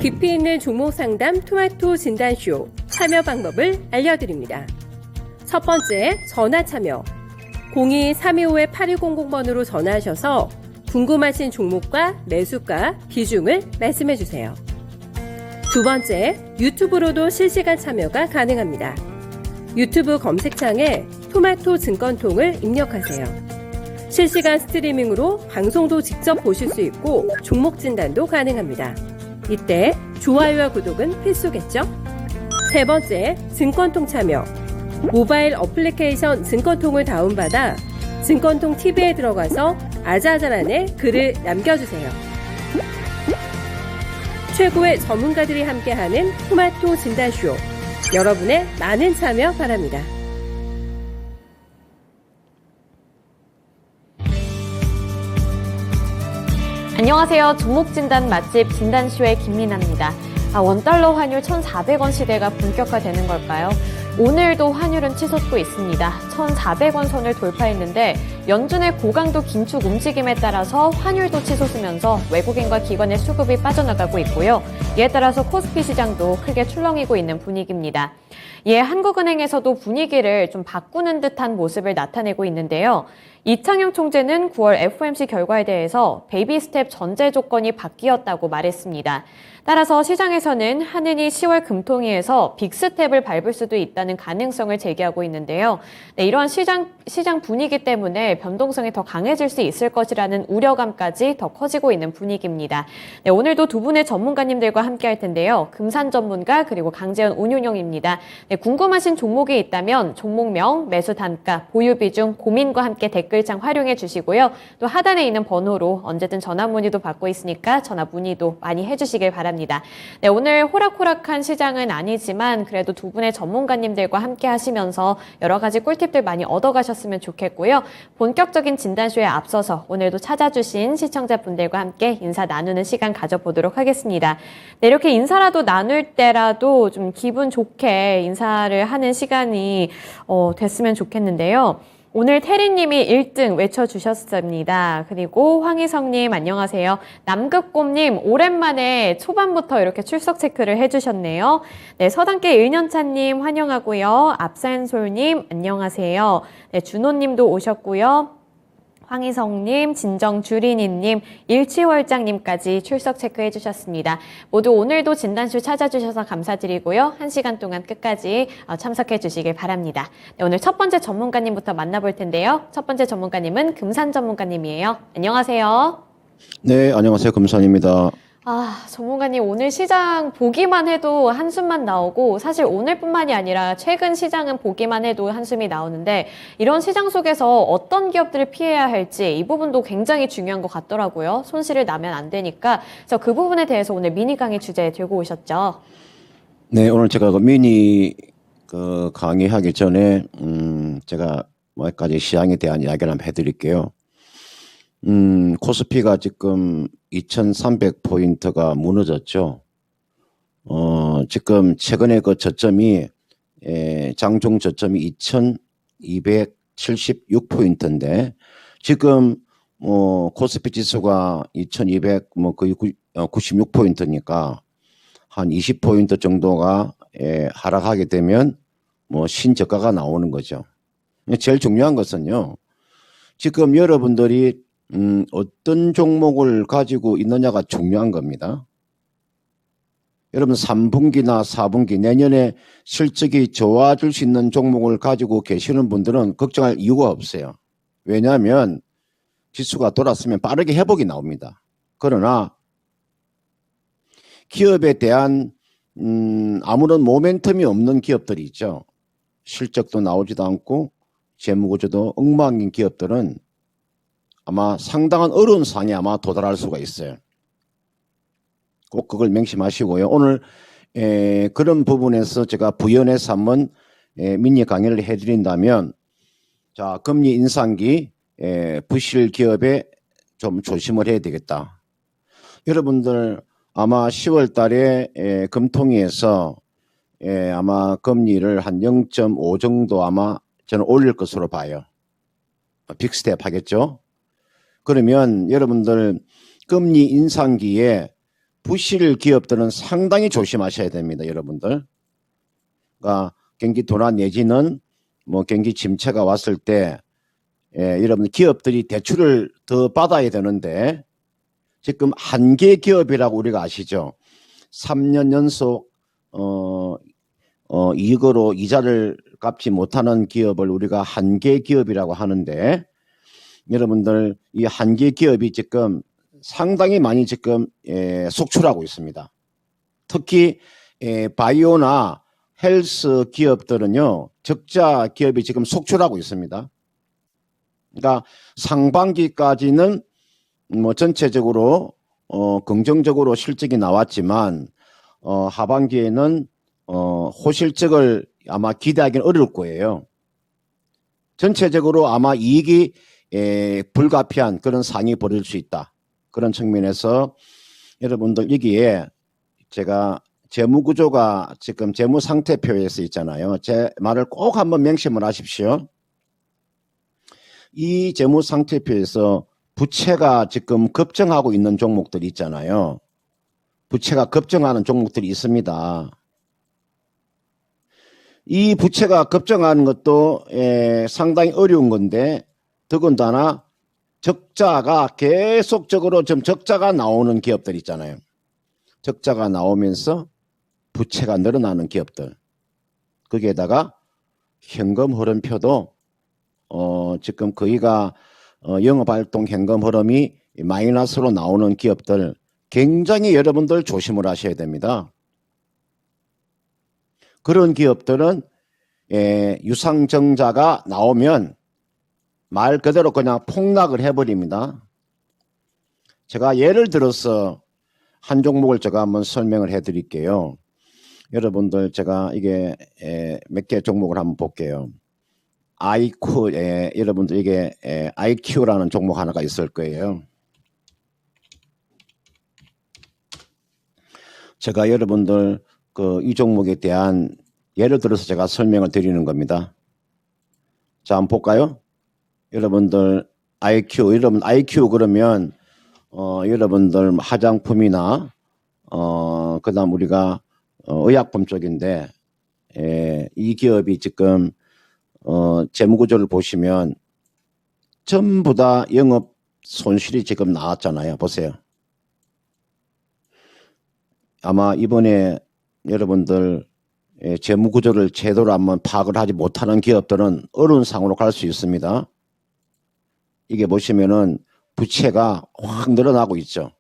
깊이 있는 종목 상담 토마토 진단쇼 참여 방법을 알려드립니다. 첫 번째, 전화 참여. 02-325-8200번으로 전화하셔서 궁금하신 종목과 매수가, 비중을 말씀해주세요. 두 번째, 유튜브로도 실시간 참여가 가능합니다. 유튜브 검색창에 토마토 증권통을 입력하세요. 실시간 스트리밍으로 방송도 직접 보실 수 있고 종목 진단도 가능합니다. 이때 좋아요와 구독은 필수겠죠? 세 번째, 증권통 참여. 모바일 어플리케이션 증권통을 다운받아 증권통 TV에 들어가서 아자아자란에 글을 남겨주세요. 최고의 전문가들이 함께하는 토마토 진단쇼. 여러분의 많은 참여 바랍니다. 안녕하세요. 종목진단 맛집 진단쇼의 김민아입니다. 원달러 환율 1,400원 시대가 본격화되는 걸까요? 오늘도 환율은 치솟고 있습니다. 1,400원 선을 돌파했는데 연준의 고강도 긴축 움직임에 따라서 환율도 치솟으면서 외국인과 기관의 수급이 빠져나가고 있고요. 이에 따라서 코스피 시장도 크게 출렁이고 있는 분위기입니다. 한국은행에서도 분위기를 좀 바꾸는 듯한 모습을 나타내고 있는데요. 이창용 총재는 9월 FOMC 결과에 대해서 베이비 스텝 전제 조건이 바뀌었다고 말했습니다. 따라서 시장에서는 한은이 10월 금통위에서 빅스텝을 밟을 수도 있다는 가능성을 제기하고 있는데요. 이러한 시장 분위기 때문에 변동성이 더 강해질 수 있을 것이라는 우려감까지 더 커지고 있는 분위기입니다. 오늘도 두 분의 전문가님들과 함께 할 텐데요. 금산 전문가 그리고 강재현 운용형입니다. 궁금하신 종목이 있다면 종목명, 매수 단가, 보유 비중, 고민과 함께 댓글창 활용해 주시고요. 또 하단에 있는 번호로 언제든 전화 문의도 받고 있으니까 전화 문의도 많이 해주시길 바랍니다. 오늘 호락호락한 시장은 아니지만 그래도 두 분의 전문가님들과 함께 하시면서 여러 가지 꿀팁들 많이 얻어가셨으면 좋겠고요. 본격적인 진단쇼에 앞서서 오늘도 찾아주신 시청자분들과 함께 인사 나누는 시간 가져보도록 하겠습니다. 이렇게 인사라도 나눌 때라도 좀 기분 좋게 인사를 하는 시간이 됐으면 좋겠는데요. 오늘 태리님이 1등 외쳐주셨습니다. 그리고 황희성님 안녕하세요. 남극곰님 오랜만에 초반부터 이렇게 출석 체크를 해주셨네요. 서당계 1년차님 환영하고요. 압산솔님 안녕하세요. 준호님도 오셨고요. 황희성님, 진정주린이님, 일치월장님까지 출석 체크해 주셨습니다. 모두 오늘도 진단쇼 찾아주셔서 감사드리고요. 1시간 동안 끝까지 참석해 주시길 바랍니다. 오늘 첫 번째 전문가님부터 만나볼 텐데요. 첫 번째 전문가님은 금산 전문가님이에요. 안녕하세요. 네, 안녕하세요. 금산입니다. 전문가님 오늘 시장 보기만 해도 한숨만 나오고 사실 오늘뿐만이 아니라 최근 시장은 보기만 해도 한숨이 나오는데 이런 시장 속에서 어떤 기업들을 피해야 할지 이 부분도 굉장히 중요한 것 같더라고요. 손실을 나면 안 되니까 그래서 그 부분에 대해서 오늘 미니 강의 주제 들고 오셨죠? 네, 오늘 제가 미니 강의하기 전에 제가 몇 가지 시장에 대한 이야기를 한번 해드릴게요. 코스피가 지금 2,300포인트가 무너졌죠. 지금 최근에 그 저점이 장중 저점이 2,276포인트인데 지금 코스피 지수가 2,200 거의 96포인트니까 한 20포인트 정도가 하락하게 되면 신저가가 나오는 거죠. 제일 중요한 것은요. 지금 여러분들이 어떤 종목을 가지고 있느냐가 중요한 겁니다. 여러분 3분기나 4분기 내년에 실적이 좋아질 수 있는 종목을 가지고 계시는 분들은 걱정할 이유가 없어요. 왜냐하면 지수가 돌았으면 빠르게 회복이 나옵니다. 그러나 기업에 대한 아무런 모멘텀이 없는 기업들이 있죠. 실적도 나오지도 않고 재무구조도 엉망인 기업들은 아마 상당한 어려운 상에 아마 도달할 수가 있어요. 꼭 그걸 명심하시고요. 오늘 그런 부분에서 제가 부연해서 한번 미니 강의를 해드린다면 자, 금리 인상기 부실 기업에 좀 조심을 해야 되겠다. 여러분들 아마 10월 달에 금통위에서 아마 금리를 한 0.5 정도 아마 저는 올릴 것으로 봐요. 빅스텝 하겠죠. 그러면 여러분들 금리 인상기에 부실 기업들은 상당히 조심하셔야 됩니다, 여러분들. 그러니까 경기 둔화 내지는 뭐 경기 침체가 왔을 때 여러분 기업들이 대출을 더 받아야 되는데 지금 한계 기업이라고 우리가 아시죠? 3년 연속 이익으로 이자를 갚지 못하는 기업을 우리가 한계 기업이라고 하는데 여러분들 이 한계 기업이 지금 상당히 많이 지금 속출하고 있습니다. 특히 바이오나 헬스 기업들은요 적자 기업이 지금 속출하고 있습니다. 그러니까 상반기까지는 뭐 전체적으로 긍정적으로 실적이 나왔지만 하반기에는 호실적을 아마 기대하기는 어려울 거예요. 전체적으로 아마 이익이 불가피한 그런 상황이 벌어질 수 있다. 그런 측면에서 여러분들 여기에 제가 재무구조가 지금 재무상태표에서 있잖아요. 제 말을 꼭 한번 명심을 하십시오. 이 재무상태표에서 부채가 지금 급증하고 있는 종목들이 있잖아요. 부채가 급증하는 종목들이 있습니다. 이 부채가 급증하는 것도 상당히 어려운 건데 더군다나 적자가 계속적으로 좀 적자가 나오는 기업들 있잖아요. 적자가 나오면서 부채가 늘어나는 기업들. 거기에다가 현금 흐름표도 지금 거기가 영업활동 현금 흐름이 마이너스로 나오는 기업들 굉장히 여러분들 조심을 하셔야 됩니다. 그런 기업들은 유상증자가 나오면 말 그대로 그냥 폭락을 해버립니다. 제가 예를 들어서 한 종목을 제가 한번 설명을 해드릴게요. 여러분들 제가 이게 몇 개 종목을 한번 볼게요. IQ, 여러분들 이게 IQ라는 종목 하나가 있을 거예요. 제가 여러분들 이 종목에 대한 예를 들어서 제가 설명을 드리는 겁니다. 자, 한번 볼까요? 여러분들 IQ, 여러분 IQ 그러면 여러분들 화장품이나 그다음 우리가 의약품 쪽인데 이 기업이 지금 재무구조를 보시면 전부 다 영업 손실이 지금 나왔잖아요. 보세요. 아마 이번에 여러분들 재무구조를 제대로 한번 파악을 하지 못하는 기업들은 어려운 상황으로 갈 수 있습니다. 이게 보시면은 부채가 확 늘어나고 있죠.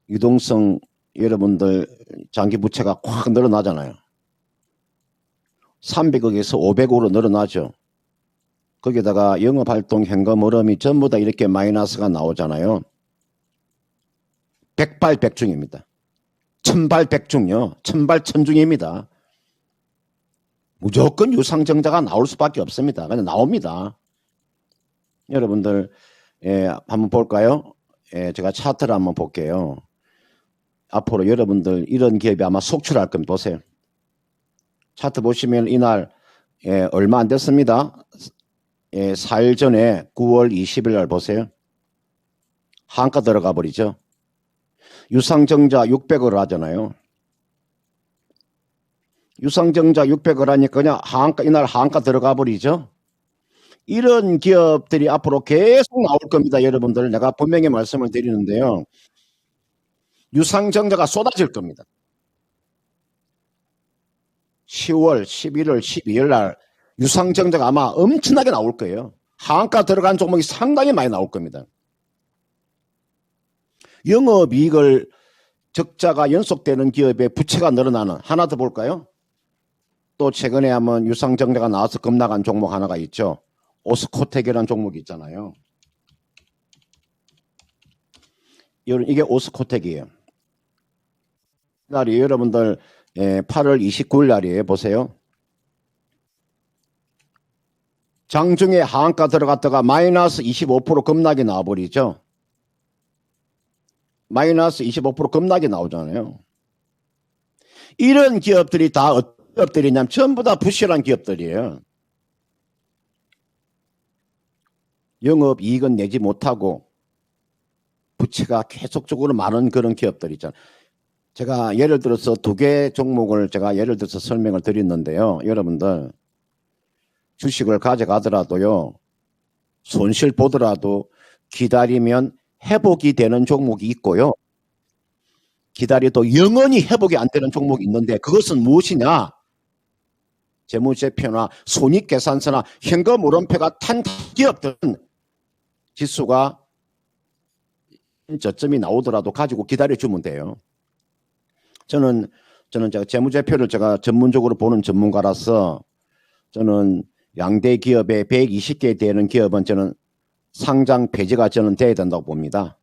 유동성 여러분들 장기 부채가 확 늘어나잖아요. 300억에서 500억으로 늘어나죠. 거기다가 영업활동 현금 흐름이 전부 다 이렇게 마이너스가 나오잖아요. 백발백중입니다. 천발백중요. 천발천중입니다. 무조건 유상증자가 나올 수밖에 없습니다. 그냥 나옵니다. 여러분들 한번 볼까요? 제가 차트를 한번 볼게요. 앞으로 여러분들 이런 기업이 아마 속출할 겁니다. 보세요. 차트 보시면 이날 얼마 안 됐습니다. 4일 전에 9월 20일 날 보세요. 한가 들어가 버리죠. 유상증자 600억을 하잖아요. 유상증자 600억을 하니까 그냥 이날 한가 들어가 버리죠. 이런 기업들이 앞으로 계속 나올 겁니다. 여러분들 내가 분명히 말씀을 드리는데요. 유상증자가 쏟아질 겁니다. 10월, 11월, 12월 날 유상증자가 아마 엄청나게 나올 거예요. 하한가 들어간 종목이 상당히 많이 나올 겁니다. 영업이익을 적자가 연속되는 기업의 부채가 늘어나는 하나 더 볼까요? 또 최근에 한번 유상증자가 나와서 급락한 종목 하나가 있죠. 오스코텍이라는 종목이 있잖아요. 이게 오스코텍이에요. 날이 여러분들 8월 29일 날이에요. 보세요. 장중에 하한가 들어갔다가 마이너스 25% 급락이 나와버리죠. 마이너스 25% 급락이 나오잖아요. 이런 기업들이 다 어떤 기업들이냐면 전부 다 부실한 기업들이에요. 영업이익은 내지 못하고 부채가 계속적으로 많은 그런 기업들 있잖아요. 제가 예를 들어서 두 개 종목을 제가 예를 들어서 설명을 드렸는데요. 여러분들 주식을 가져가더라도요. 손실 보더라도 기다리면 회복이 되는 종목이 있고요. 기다려도 영원히 회복이 안 되는 종목이 있는데 그것은 무엇이냐? 재무제표나 손익계산서나 현금흐름표가 탄 기업들은 지수가 저점이 나오더라도 가지고 기다려주면 돼요. 저는 제가 재무제표를 제가 전문적으로 보는 전문가라서 저는 양대 기업에 120개 되는 기업은 저는 상장 폐지가 저는 돼야 된다고 봅니다.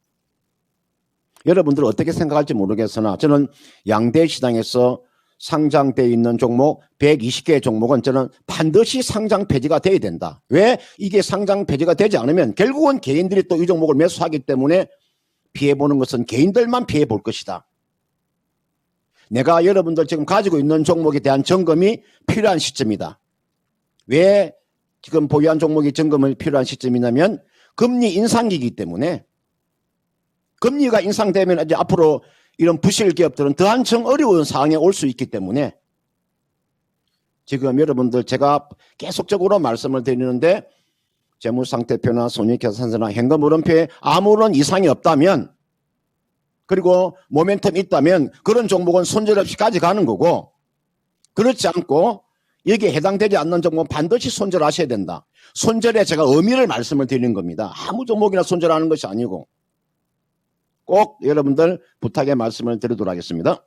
여러분들 어떻게 생각할지 모르겠으나 저는 양대 시장에서 상장되어 있는 종목 120개의 종목은 저는 반드시 상장 폐지가 돼야 된다. 왜? 이게 상장 폐지가 되지 않으면 결국은 개인들이 또 이 종목을 매수하기 때문에 피해보는 것은 개인들만 피해볼 것이다. 내가 여러분들 지금 가지고 있는 종목에 대한 점검이 필요한 시점이다. 왜 지금 보유한 종목이 점검이 필요한 시점이냐면 금리 인상기이기 때문에 금리가 인상되면 이제 앞으로 이런 부실 기업들은 더 한층 어려운 상황에 올 수 있기 때문에 지금 여러분들 제가 계속적으로 말씀을 드리는데 재무상태표나 손익계산서나 현금흐름표에 아무런 이상이 없다면 그리고 모멘텀이 있다면 그런 종목은 손절 없이 가져가는 거고 그렇지 않고 여기에 해당되지 않는 종목은 반드시 손절하셔야 된다. 손절에 제가 의미를 말씀을 드리는 겁니다. 아무 종목이나 손절하는 것이 아니고 꼭 여러분들 부탁의 말씀을 드리도록 하겠습니다.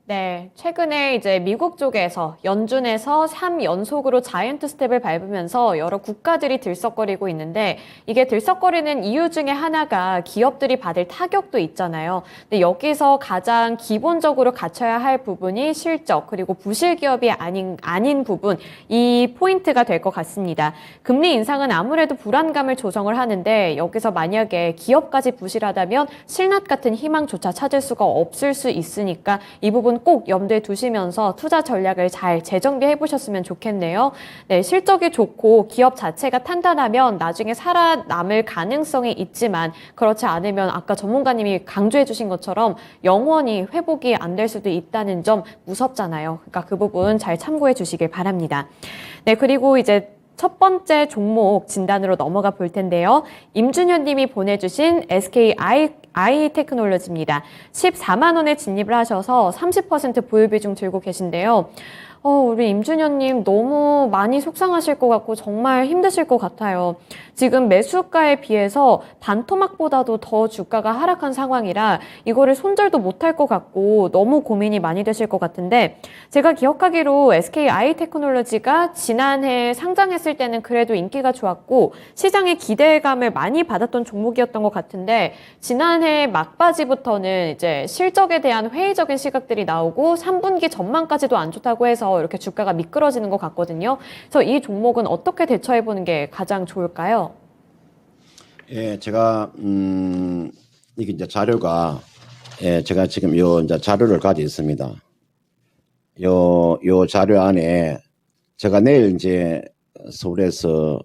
네, 최근에 이제 미국 쪽에서 연준에서 3연속으로 자이언트 스텝을 밟으면서 여러 국가들이 들썩거리고 있는데 이게 들썩거리는 이유 중에 하나가 기업들이 받을 타격도 있잖아요. 근데 여기서 가장 기본적으로 갖춰야 할 부분이 실적 그리고 부실 기업이 아닌 부분 이 포인트가 될 것 같습니다. 금리 인상은 아무래도 불안감을 조성을 하는데 여기서 만약에 기업까지 부실하다면 실낫 같은 희망조차 찾을 수가 없을 수 있으니까 이 부분 꼭 염두에 두시면서 투자 전략을 잘 재정비해 보셨으면 좋겠네요. 네, 실적이 좋고 기업 자체가 탄탄하면 나중에 살아남을 가능성이 있지만 그렇지 않으면 아까 전문가님이 강조해 주신 것처럼 영원히 회복이 안 될 수도 있다는 점 무섭잖아요. 그러니까 그 부분 잘 참고해 주시길 바랍니다. 네, 그리고 이제 첫 번째 종목 진단으로 넘어가 볼 텐데요. 임준현 님이 보내주신 SKI 테크놀로지입니다. 14만 원에 진입을 하셔서 30% 보유 비중 들고 계신데요. 우리 임준현님 너무 많이 속상하실 것 같고 정말 힘드실 것 같아요. 지금 매수가에 비해서 반토막보다도 더 주가가 하락한 상황이라 이거를 손절도 못할 것 같고 너무 고민이 많이 되실 것 같은데 제가 기억하기로 SKI 테크놀로지가 지난해 상장했을 때는 그래도 인기가 좋았고 시장의 기대감을 많이 받았던 종목이었던 것 같은데 지난해 막바지부터는 이제 실적에 대한 회의적인 시각들이 나오고 3분기 전망까지도 안 좋다고 해서 이렇게 주가가 미끄러지는 것 같거든요. 그래서 이 종목은 어떻게 대처해 보는 게 가장 좋을까요? 예, 제가 이게 이제 자료가 제가 지금 요 이제 자료를 가지고 있습니다. 요 자료 안에 제가 내일 이제 서울에서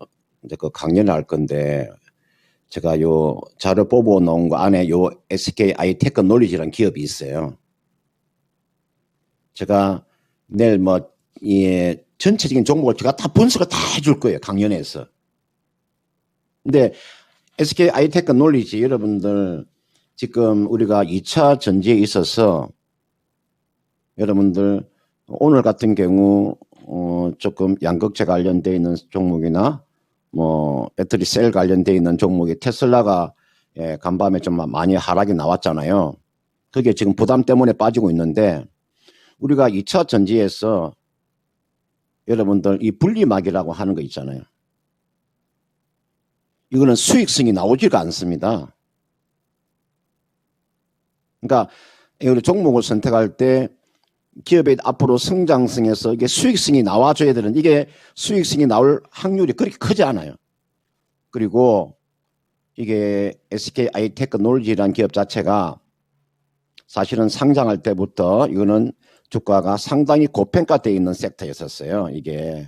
이제 그 강연을 할 건데 제가 요 자료 뽑아 놓은 거 안에 요 SKI 테크놀로지라는 기업이 있어요. 제가 내일 전체적인 종목을 제가 다 분석을 다 해줄 거예요. 강연에서. 근데 SKI 테크놀로지 여러분들 지금 우리가 2차 전지에 있어서 여러분들 오늘 같은 경우 조금 양극재 관련되어 있는 종목이나 배터리 셀 관련되어 있는 종목이 테슬라가 간밤에 좀 많이 하락이 나왔잖아요. 그게 지금 부담 때문에 빠지고 있는데 우리가 2차 전지에서 여러분들 이 분리막이라고 하는 거 있잖아요. 이거는 수익성이 나오지가 않습니다. 그러니까 우리 종목을 선택할 때 기업의 앞으로 성장성에서 이게 수익성이 나와줘야 되는 이게 수익성이 나올 확률이 그렇게 크지 않아요. 그리고 이게 SKI 테크놀로지라는 기업 자체가 사실은 상장할 때부터 이거는 주가가 상당히 고평가되어 있는 섹터였었어요. 이게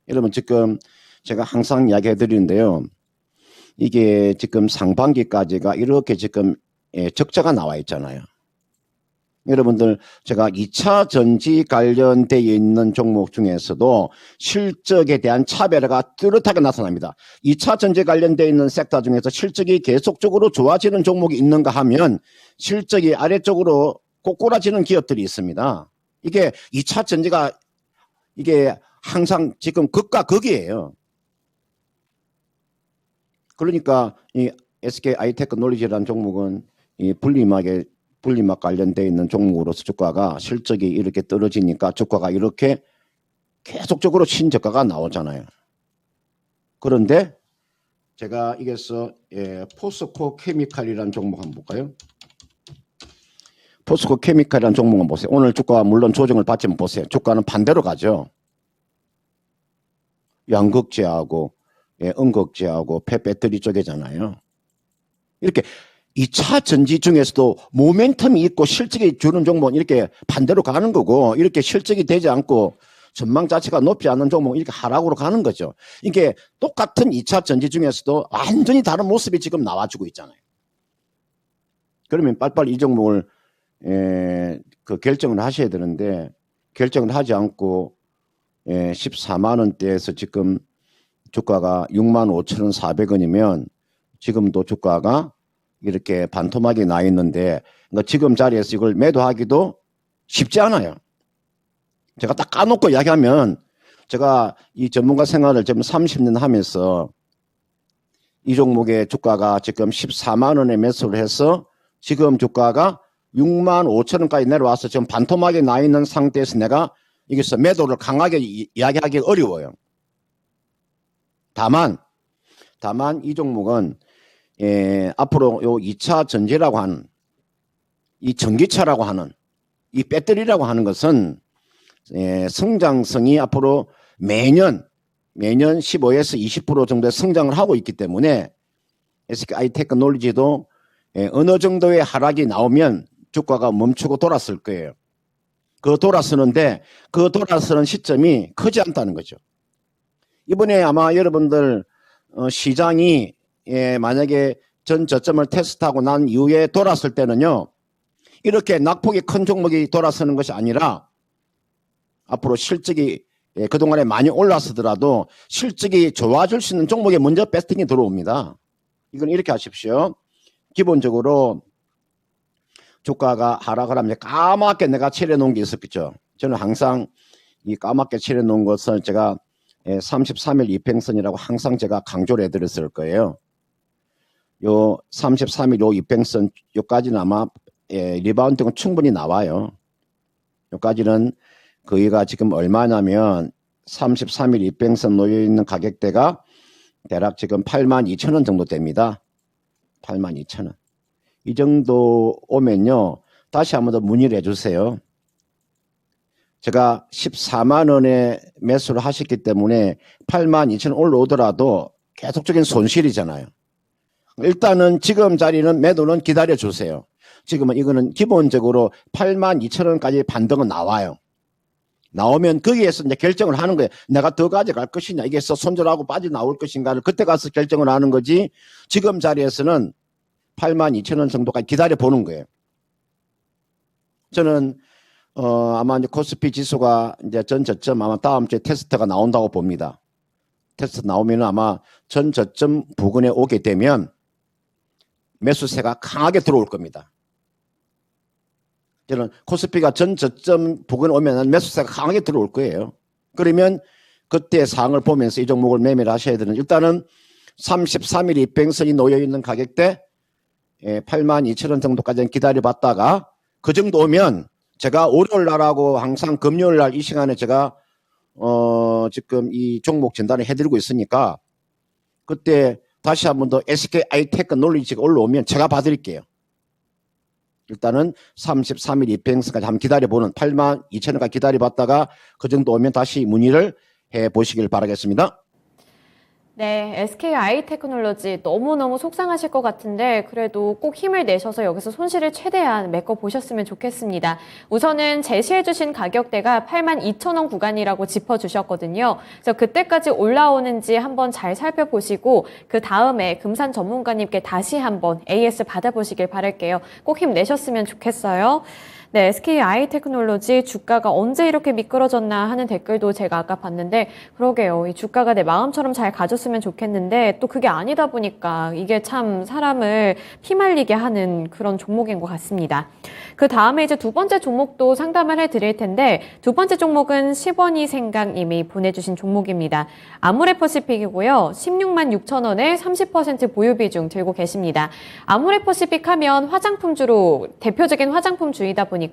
여러분 지금 제가 항상 이야기해 드리는데요. 이게 지금 상반기까지가 이렇게 지금 적자가 나와 있잖아요. 여러분들 제가 2차 전지 관련되어 있는 종목 중에서도 실적에 대한 차별화가 뚜렷하게 나타납니다. 2차 전지 관련되어 있는 섹터 중에서 실적이 계속적으로 좋아지는 종목이 있는가 하면 실적이 아래쪽으로 꼬꾸라지는 기업들이 있습니다. 이게 2차 전지가 이게 항상 지금 극과 극이에요. 그러니까 이 SK 하이테크놀리지라는 종목은 이 분리막 관련되어 있는 종목으로서 주가가 실적이 이렇게 떨어지니까 주가가 이렇게 계속적으로 신저가가 나오잖아요. 그런데 제가 이게서 포스코 케미칼이라는 종목 한번 볼까요? 포스코 케미칼이라는 종목은 보세요. 오늘 주가가 물론 조정을 받지만 보세요. 주가는 반대로 가죠. 양극재하고 음극재하고 폐배터리 쪽이잖아요. 이렇게 2차 전지 중에서도 모멘텀이 있고 실적이 주는 종목은 이렇게 반대로 가는 거고, 이렇게 실적이 되지 않고 전망 자체가 높지 않은 종목은 이렇게 하락으로 가는 거죠. 이게 똑같은 2차 전지 중에서도 완전히 다른 모습이 지금 나와주고 있잖아요. 그러면 빨리빨리 이 종목을 그 결정을 하셔야 되는데, 결정을 하지 않고 14만 원대에서 지금 주가가 65,400원이면 지금도 주가가 이렇게 반토막이 나 있는데, 그러니까 지금 자리에서 이걸 매도하기도 쉽지 않아요. 제가 딱 까놓고 이야기하면, 제가 이 전문가 생활을 지금 30년 하면서 이 종목의 주가가 지금 14만 원에 매수를 해서 지금 주가가 65,000원까지 내려와서 지금 반토막이 나 있는 상태에서 내가 여기서 매도를 강하게 이야기하기 어려워요. 다만 이 종목은 앞으로 요 2차 전지라고 하는 이 전기차라고 하는 이 배터리라고 하는 것은 성장성이 앞으로 매년 15에서 20% 정도의 성장을 하고 있기 때문에 SK 하이테크놀리지도 어느 정도의 하락이 나오면 주가가 멈추고 돌았을 거예요. 그 돌아서는 시점이 크지 않다는 거죠. 이번에 아마 여러분들 시장이 만약에 전 저점을 테스트하고 난 이후에 돌았을 때는요, 이렇게 낙폭이 큰 종목이 돌아서는 것이 아니라 앞으로 실적이 그동안에 많이 올랐으더라도 실적이 좋아질 수 있는 종목에 먼저 배팅이 들어옵니다. 이건 이렇게 하십시오. 기본적으로 주가가 하락을 하면 까맣게 내가 칠해놓은 게 있었겠죠. 저는 항상 이 까맣게 칠해놓은 것을 제가 33일 이평선이라고 항상 제가 강조를 해드렸을 거예요. 요 33일 요 이평선 요까지는 아마 리바운드가 충분히 나와요. 요까지는 거기가 지금 얼마냐면 33일 이평선 놓여있는 가격대가 대략 지금 82,000원 정도 됩니다. 82,000원. 이 정도 오면요, 다시 한번 더 문의를 해주세요. 제가 14만 원에 매수를 하셨기 때문에 82,000원 올라오더라도 계속적인 손실이잖아요. 일단은 지금 자리는 매도는 기다려 주세요. 지금은 이거는 기본적으로 82,000원까지 반등은 나와요. 나오면 거기에서 이제 결정을 하는 거예요. 내가 더 가져갈 것이냐, 이게 손절하고 빠져나올 것인가를 그때 가서 결정을 하는 거지, 지금 자리에서는 82,000원 정도까지 기다려 보는 거예요. 저는 아마 이제 코스피 지수가 이제 전 저점 아마 다음 주에 테스트가 나온다고 봅니다. 테스트 나오면 아마 전 저점 부근에 오게 되면 매수세가 강하게 들어올 겁니다. 저는 코스피가 전 저점 부근에 오면 매수세가 강하게 들어올 거예요. 그러면 그때 상황을 보면서 이 종목을 매매를 하셔야 되는, 일단은 33일 이평선이 놓여있는 가격대 82,000원 정도까지는 기다려봤다가 그 정도 오면 제가 월요일 날하고 항상 금요일 날 이 시간에 제가 지금 이 종목 진단을 해드리고 있으니까 그때 다시 한 번 더 SK 하이테크놀리지가 올라오면 제가 봐드릴게요. 일단은 33일 이평선까지 한번 기다려보는, 82,000원까지 기다려봤다가 그 정도 오면 다시 문의를 해보시길 바라겠습니다. 네, SK 아이테크놀로지 너무너무 속상하실 것 같은데 그래도 꼭 힘을 내셔서 여기서 손실을 최대한 메꿔보셨으면 좋겠습니다. 우선은 제시해주신 가격대가 82,000원 구간이라고 짚어주셨거든요. 그래서 그때까지 올라오는지 한번 잘 살펴보시고 그 다음에 금산 전문가님께 다시 한번 AS 받아보시길 바랄게요. 꼭 힘내셨으면 좋겠어요. 네, SK 아이테크놀로지 주가가 언제 이렇게 미끄러졌나 하는 댓글도 제가 아까 봤는데 그러게요. 이 주가가 내 마음처럼 잘 가졌으면 좋겠는데 또 그게 아니다 보니까 이게 참 사람을 피말리게 하는 그런 종목인 것 같습니다. 그 다음에 이제 두 번째 종목도 상담을 해드릴 텐데 두 번째 종목은 10원이 생각님이 보내주신 종목입니다. 아모레퍼시픽이고요. 16만 6천 원에 30% 보유 비중 들고 계십니다. 아모레퍼시픽 하면 화장품주로 대표적인 화장품주이다 보니까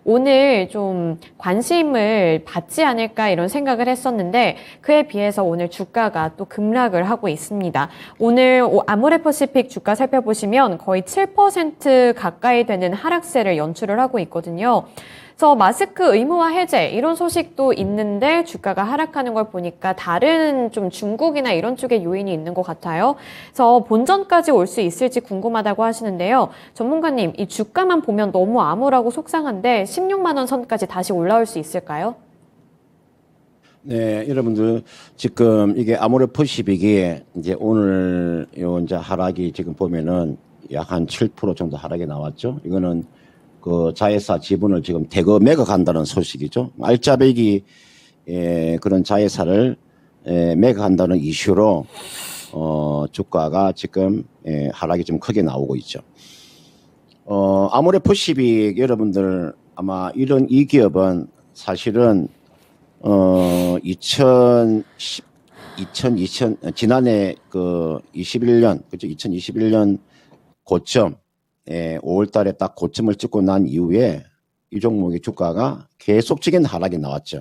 오늘 좀 관심을 받지 않을까 이런 생각을 했었는데 그에 비해서 오늘 주가가 또 급락을 하고 있습니다. 오늘 아모레퍼시픽 주가 살펴보시면 거의 7% 가까이 되는 하락세를 연출을 하고 있거든요. 그래서 마스크 의무화 해제 이런 소식도 있는데 주가가 하락하는 걸 보니까 다른 좀 중국이나 이런 쪽에 요인이 있는 것 같아요. 그래서 본전까지 올 수 있을지 궁금하다고 하시는데요. 전문가님, 이 주가만 보면 너무 암울하고 속상한데 16만 원 선까지 다시 올라올 수 있을까요? 네, 여러분들 지금 이게 아모레퍼시픽이 이제 오늘 요 이제 하락이 지금 보면은 약 한 7% 정도 하락이 나왔죠. 이거는 그 자회사 지분을 지금 대거 매각한다는 소식이죠. 알짜배기 그런 자회사를 매각한다는 이슈로 주가가 지금 하락이 좀 크게 나오고 있죠. 아모레퍼시픽 여러분들 아마 이 기업은 사실은 2020 그 21년 그죠? 2021년 고점 5월 달에 딱 고점을 찍고 난 이후에 이 종목의 주가가 계속적인 하락이 나왔죠.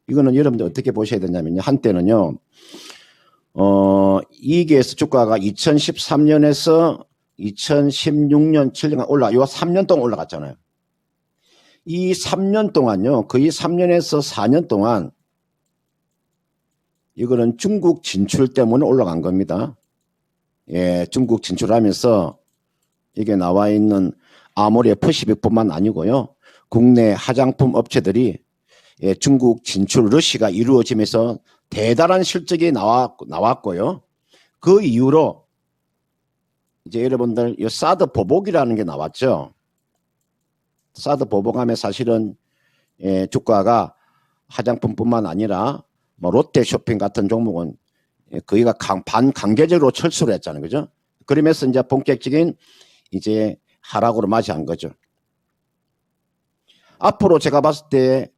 이거는 여러분들 어떻게 보셔야 되냐면요. 한때는요. 이게에서 주가가 2013년에서 2016년 7년 올라 요 3년 동안 올라갔잖아요. 이 3년 동안요. 거의 3년에서 4년 동안 이거는 중국 진출 때문에 올라간 겁니다. 예, 중국 진출하면서 이게 나와 있는 아모레퍼시픽뿐만 아니고요. 국내 화장품 업체들이 중국 진출 러시가 이루어지면서 대단한 실적이 나왔고요. 그 이후로 이제 여러분들 이 사드 보복이라는 게 나왔죠. 사드 보복하면 사실은 주가가 화장품뿐만 아니라 뭐 롯데쇼핑 같은 종목은 거의가 반강제적으로 철수를 했잖아요. 그죠? 그러면서 이제 본격적인 이제 하락으로 맞이한 거죠. 앞으로 제가 봤을 때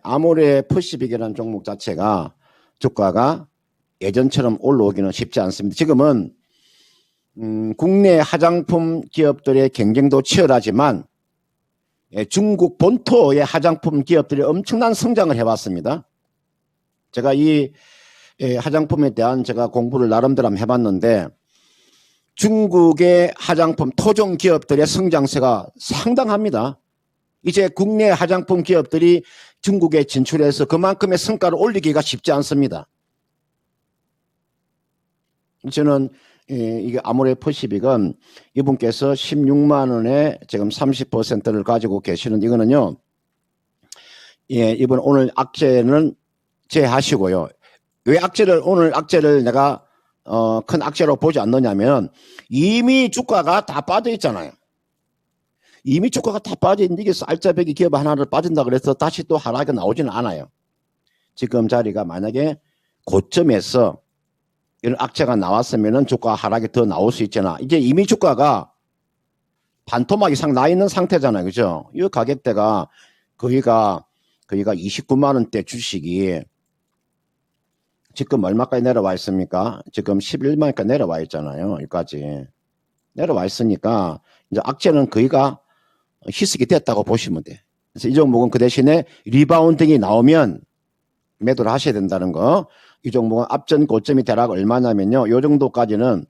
아모레퍼시픽이라는 종목 자체가 주가가 예전처럼 올라오기는 쉽지 않습니다. 지금은 국내 화장품 기업들의 경쟁도 치열하지만 중국 본토의 화장품 기업들이 엄청난 성장을 해왔습니다. 제가 이 화장품에 대한 제가 공부를 나름대로 한번 해봤는데 중국의 화장품 토종 기업들의 성장세가 상당합니다. 이제 국내 화장품 기업들이 중국에 진출해서 그만큼의 성과를 올리기가 쉽지 않습니다. 저는 이게 아모레퍼시픽은 이분께서 16만 원에 지금 30%를 가지고 계시는 이거는요. 이분 오늘 악재는 제하시고요. 왜 오늘 악재를 내가 큰 악재로 보지 않느냐면 이미 주가가 다 빠져 있잖아요. 이미 주가가 다 빠져 있는데 이게 알짜배기 기업 하나를 빠진다 그래서 다시 또 하락이 나오지는 않아요. 지금 자리가 만약에 고점에서 이런 악재가 나왔으면은 주가 하락이 더 나올 수 있잖아. 이제 이미 주가가 반토막 이상 나 있는 상태잖아요. 그죠? 이 가격대가 거기가 29만 원대 주식이 지금 얼마까지 내려와 있습니까? 지금 11만 원까지 내려와 있잖아요. 여기까지. 내려와 있으니까 이제 악재는 거의가 희석이 됐다고 보시면 돼. 그래서 이 종목은 그 대신에 리바운딩이 나오면 매도를 하셔야 된다는 거. 이 종목은 앞전 고점이 대략 얼마냐면요. 요 정도까지는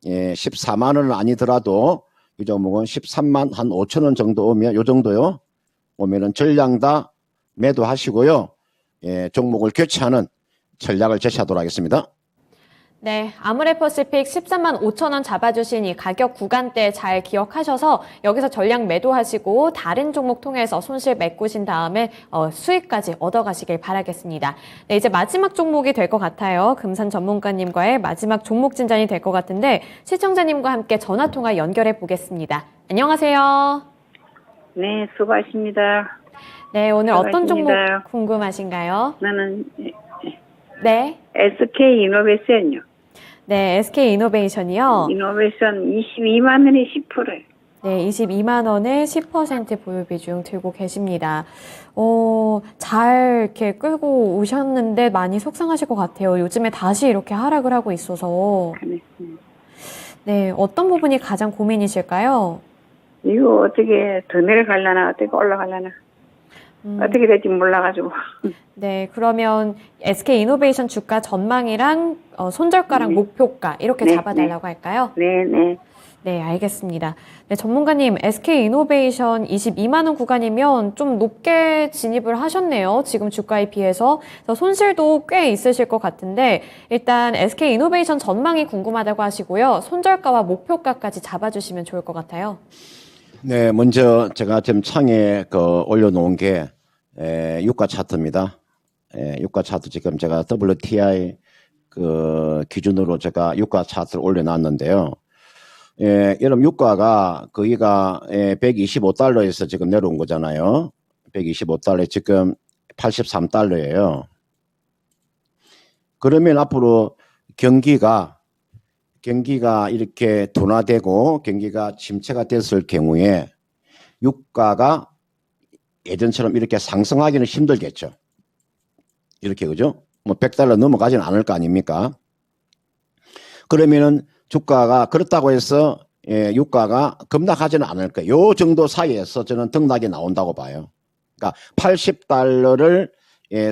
14만 원은 아니더라도 이 종목은 13만 한 5천 원 정도 오면 요 정도요. 오면은 전량 다 매도하시고요. 종목을 교체하는 전략을 제시하도록 하겠습니다. 네, 아모레퍼시픽 13만 5천 원 잡아주신 이 가격 구간대 잘 기억하셔서 여기서 전량 매도하시고 다른 종목 통해서 손실 메꾸신 다음에 수익까지 얻어가시길 바라겠습니다. 네, 이제 마지막 종목이 될 것 같아요. 금산 전문가님과의 마지막 종목 진단이 될 것 같은데 시청자님과 함께 전화통화 연결해 보겠습니다. 안녕하세요. 네, 수고하십니다. 네, 오늘 어떤 종목 수고하십니다. 궁금하신가요? 나는 네. SK 이노베이션이요. 네, SK 이노베이션이요. 이노베이션 22만 원에 10%예요. 네, 22만 원에 10% 보유 비중 들고 계십니다. 잘 이렇게 끌고 오셨는데 많이 속상하실 것 같아요. 요즘에 다시 이렇게 하락을 하고 있어서. 네, 어떤 부분이 가장 고민이실까요? 이거 어떻게 더 내려가려나, 어떻게 올라가려나, 어떻게 될지 몰라가지고. 네, 그러면 SK 이노베이션 주가 전망이랑 손절가랑 목표가 이렇게 네, 잡아달라고 할까요? 네, 네. 네, 알겠습니다. 네, 전문가님, SK 이노베이션 22만 원 구간이면 좀 높게 진입을 하셨네요. 지금 주가에 비해서. 그래서 손실도 꽤 있으실 것 같은데 일단 SK 이노베이션 전망이 궁금하다고 하시고요. 손절가와 목표가까지 잡아주시면 좋을 것 같아요. 네, 먼저 제가 지금 창에 올려놓은 게 유가 차트입니다. 유가 차트 지금 제가 WTI 기준으로 제가 유가 차트를 올려놨는데요. 여러분 유가가 거기가 125달러에서 지금 내려온 거잖아요. 125달러에 지금 83달러예요. 그러면 앞으로 경기가 이렇게 둔화되고 경기가 침체가 됐을 경우에 유가가 예전처럼 이렇게 상승하기는 힘들겠죠. 이렇게 그죠? 뭐 100달러 넘어가지는 않을 거 아닙니까? 그러면은 주가가 그렇다고 해서 유가가 급락하지는 않을 거예요. 요 정도 사이에서 저는 등락이 나온다고 봐요. 그러니까 80달러를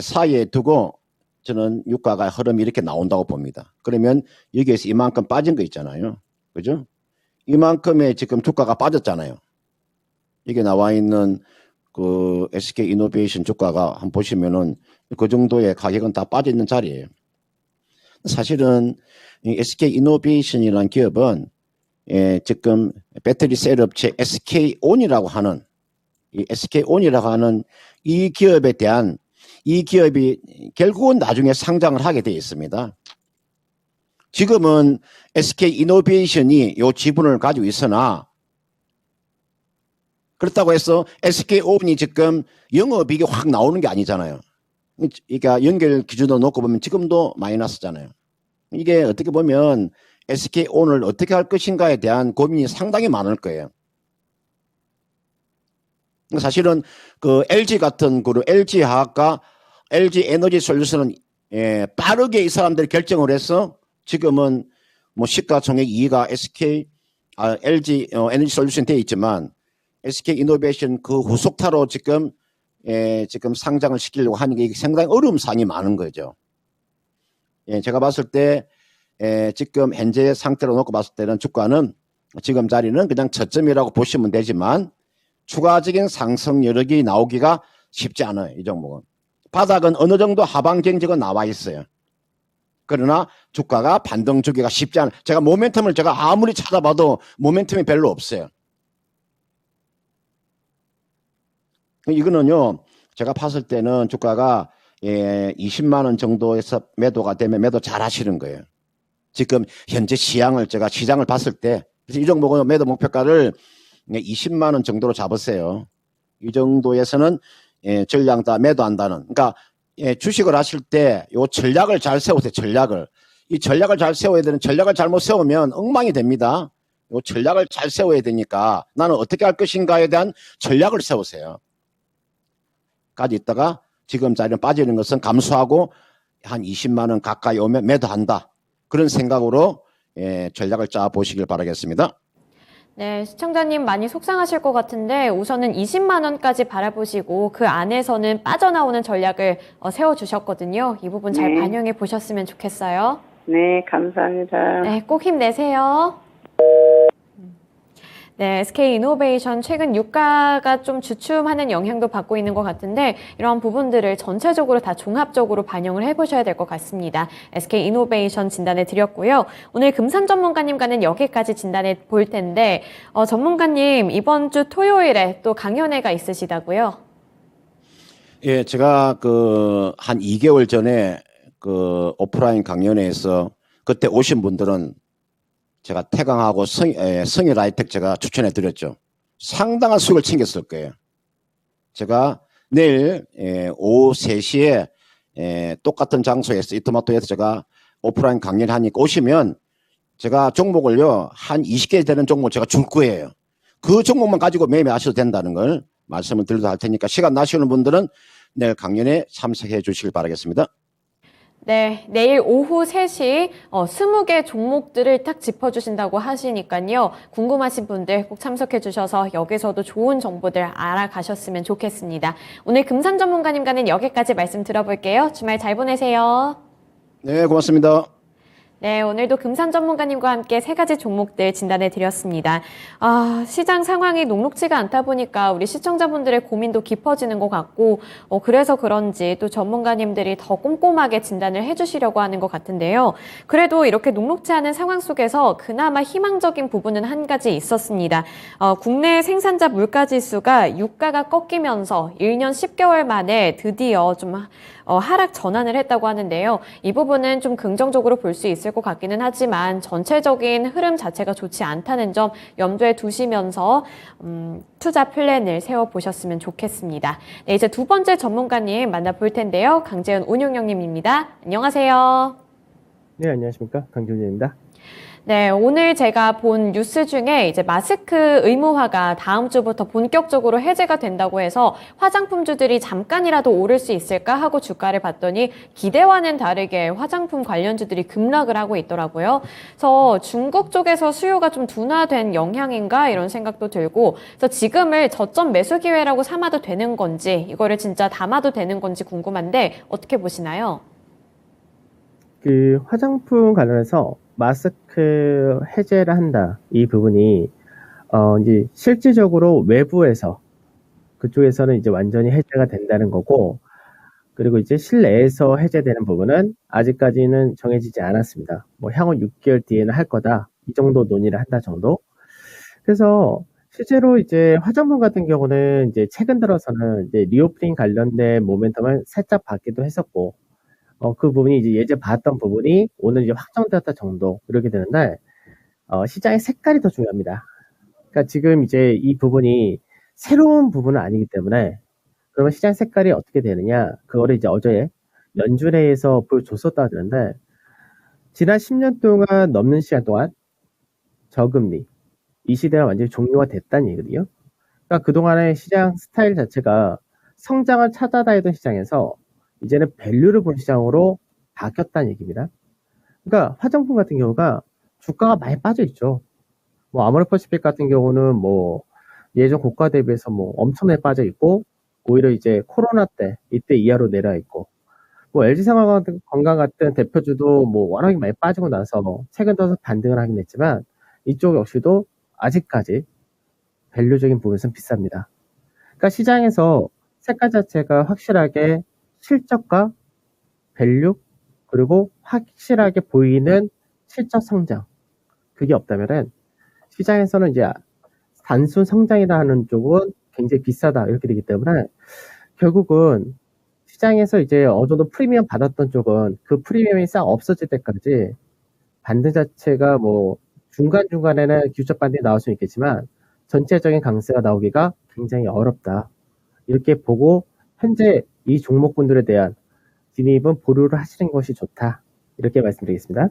사이에 두고 저는 유가가 흐름이 이렇게 나온다고 봅니다. 그러면 여기에서 이만큼 빠진 거 있잖아요. 그죠? 이만큼의 지금 주가가 빠졌잖아요. 이게 나와 있는 그 SK 이노베이션 주가가 한번 보시면은 그 정도의 가격은 다 빠져 있는 자리예요. 사실은 이 SK 이노베이션이라는 기업은 지금 배터리 셀 업체 SK온이라고 하는 이 기업에 대한 이 기업이 결국은 나중에 상장을 하게 되어 있습니다. 지금은 SK 이노베이션이 요 지분을 가지고 있으나 그렇다고 해서 SK온이 지금 영업이익이 확 나오는 게 아니잖아요. 그러니까 연결 기준으로 놓고 보면 지금도 마이너스잖아요. 이게 어떻게 보면 SK온을 어떻게 할 것인가에 대한 고민이 상당히 많을 거예요. 사실은 그 LG 같은 그룹, LG화학과 LG에너지솔루션은 빠르게 이 사람들이 결정을 해서 지금은 뭐 시가총액 2위가 LG 에너지솔루션 되어 있지만 SK 이노베이션 그 후속타로 지금 상장을 시키려고 하는 게 상당히 어려움 사항이 많은 거죠. 제가 봤을 때 지금 현재 상태로 놓고 봤을 때는 주가는 지금 자리는 그냥 저점이라고 보시면 되지만 추가적인 상승 여력이 나오기가 쉽지 않아요. 이 종목은. 바닥은 어느 정도 하방 경직은 나와 있어요. 그러나 주가가 반등 주기가 쉽지 않아요. 제가 모멘텀을 제가 아무리 찾아봐도 모멘텀이 별로 없어요. 이거는요, 제가 봤을 때는 주가가 20만 원 정도에서 매도가 되면 매도 잘 하시는 거예요. 지금 현재 시장을 봤을 때, 그래서 이 종목은 매도 목표가를 20만 원 정도로 잡으세요. 이 정도에서는 전량 다 매도한다는. 그러니까 주식을 하실 때 요 전략을 잘 세우세요. 이 전략을 잘 세워야 되는, 전략을 잘못 세우면 엉망이 됩니다. 요 전략을 잘 세워야 되니까 나는 어떻게 할 것인가에 대한 전략을 세우세요. 까지 있다가 지금 자리는 빠지는 것은 감수하고 한 20만 원 가까이 오면 매도한다. 그런 생각으로 전략을 짜 보시길 바라겠습니다. 네, 시청자님 많이 속상하실 것 같은데 우선은 20만 원까지 바라보시고 그 안에서는 빠져나오는 전략을 세워주셨거든요. 이 부분 잘 반영해 보셨으면 좋겠어요. 네, 감사합니다. 네, 꼭 힘내세요. 네, SK이노베이션 최근 유가가 좀 주춤하는 영향도 받고 있는 것 같은데 이러한 부분들을 전체적으로 다 종합적으로 반영을 해보셔야 될 것 같습니다. SK이노베이션 진단해 드렸고요. 오늘 금산 전문가님과는 여기까지 진단해 볼 텐데 전문가님 이번 주 토요일에 또 강연회가 있으시다고요? 예, 제가 한 2개월 전에 오프라인 강연회에서 그때 오신 분들은 제가 태강하고 성일 아이텍 제가 추천해 드렸죠. 상당한 수익을 챙겼을 거예요. 제가 내일 오후 3시에 똑같은 장소에서 이토마토에서 제가 오프라인 강연하니까 오시면 제가 종목을요 한 20개 되는 종목을 제가 줄 거예요. 그 종목만 가지고 매매하셔도 된다는 걸 말씀을 드리도록 할 테니까 시간 나시는 분들은 내일 강연에 참석해 주시길 바라겠습니다. 네, 내일 오후 3시 20개 종목들을 딱 짚어주신다고 하시니까요. 궁금하신 분들 꼭 참석해 주셔서 여기서도 좋은 정보들 알아가셨으면 좋겠습니다. 오늘 금산 전문가님과는 여기까지 말씀 들어볼게요. 주말 잘 보내세요. 네, 고맙습니다. 네, 오늘도 금산 전문가님과 함께 3가지 종목들 진단해 드렸습니다. 시장 상황이 녹록지가 않다 보니까 우리 시청자분들의 고민도 깊어지는 것 같고 그래서 그런지 또 전문가님들이 더 꼼꼼하게 진단을 해주시려고 하는 것 같은데요. 그래도 이렇게 녹록지 않은 상황 속에서 그나마 희망적인 부분은 한 가지 있었습니다. 국내 생산자 물가지수가 유가가 꺾이면서 1년 10개월 만에 드디어 좀 하락 전환을 했다고 하는데요. 이 부분은 좀 긍정적으로 볼 수 있을 것 같기는 하지만 전체적인 흐름 자체가 좋지 않다는 점 염두에 두시면서 투자 플랜을 세워보셨으면 좋겠습니다. 네, 이제 두 번째 전문가님 만나볼 텐데요. 강재현 운용영님입니다. 안녕하세요. 네, 안녕하십니까. 강준현입니다. 네, 오늘 제가 본 뉴스 중에 이제 마스크 의무화가 다음 주부터 본격적으로 해제가 된다고 해서 화장품주들이 잠깐이라도 오를 수 있을까 하고 주가를 봤더니 기대와는 다르게 화장품 관련주들이 급락을 하고 있더라고요. 그래서 중국 쪽에서 수요가 좀 둔화된 영향인가 이런 생각도 들고, 그래서 지금을 저점 매수 기회라고 삼아도 되는 건지 이거를 진짜 담아도 되는 건지 궁금한데 어떻게 보시나요? 화장품 관련해서 마스크 해제를 한다. 이 부분이, 이제 실질적으로 외부에서, 그쪽에서는 이제 완전히 해제가 된다는 거고, 그리고 이제 실내에서 해제되는 부분은 아직까지는 정해지지 않았습니다. 뭐 향후 6개월 뒤에는 할 거다. 이 정도 논의를 한다 정도. 그래서 실제로 이제 화장품 같은 경우는 이제 최근 들어서는 이제 리오프닝 관련된 모멘텀을 살짝 받기도 했었고, 그 부분이 이제 예전 봤던 부분이 오늘 이제 확정되었다 정도 이렇게 되는데 시장의 색깔이 더 중요합니다. 그러니까 지금 이제 이 부분이 새로운 부분은 아니기 때문에 그러면 시장 색깔이 어떻게 되느냐 그거를 이제 어제 연준회에서 보여줬었다 하는데 지난 10년 동안 넘는 시간 동안 저금리 이 시대가 완전히 종료가 됐다는 얘기거든요. 그러니까 그동안의 시장 스타일 자체가 성장을 찾아다니던 시장에서 이제는 밸류를 본 시장으로 바뀌었다는 얘기입니다. 그러니까 화장품 같은 경우가 주가가 많이 빠져 있죠. 뭐 아모레퍼시픽 같은 경우는 뭐 예전 고가 대비해서 뭐 엄청나게 빠져 있고 오히려 이제 코로나 때 이때 이하로 내려 있고 뭐 LG생활건강 같은 대표주도 뭐 워낙에 많이 빠지고 나서 최근 들어서 반등을 하긴 했지만 이쪽 역시도 아직까지 밸류적인 부분에서는 비쌉니다. 그러니까 시장에서 색깔 자체가 확실하게 실적과 밸류 그리고 확실하게 보이는 실적 성장 그게 없다면은 시장에서는 이제 단순 성장이다 하는 쪽은 굉장히 비싸다 이렇게 되기 때문에 결국은 시장에서 이제 어느 정도 프리미엄 받았던 쪽은 그 프리미엄이 싹 없어질 때까지 반등 자체가 뭐 중간중간에는 기술적 반등이 나올 수 있겠지만 전체적인 강세가 나오기가 굉장히 어렵다 이렇게 보고 현재 이 종목군들에 대한 진입은 보류를 하시는 것이 좋다. 이렇게 말씀드리겠습니다.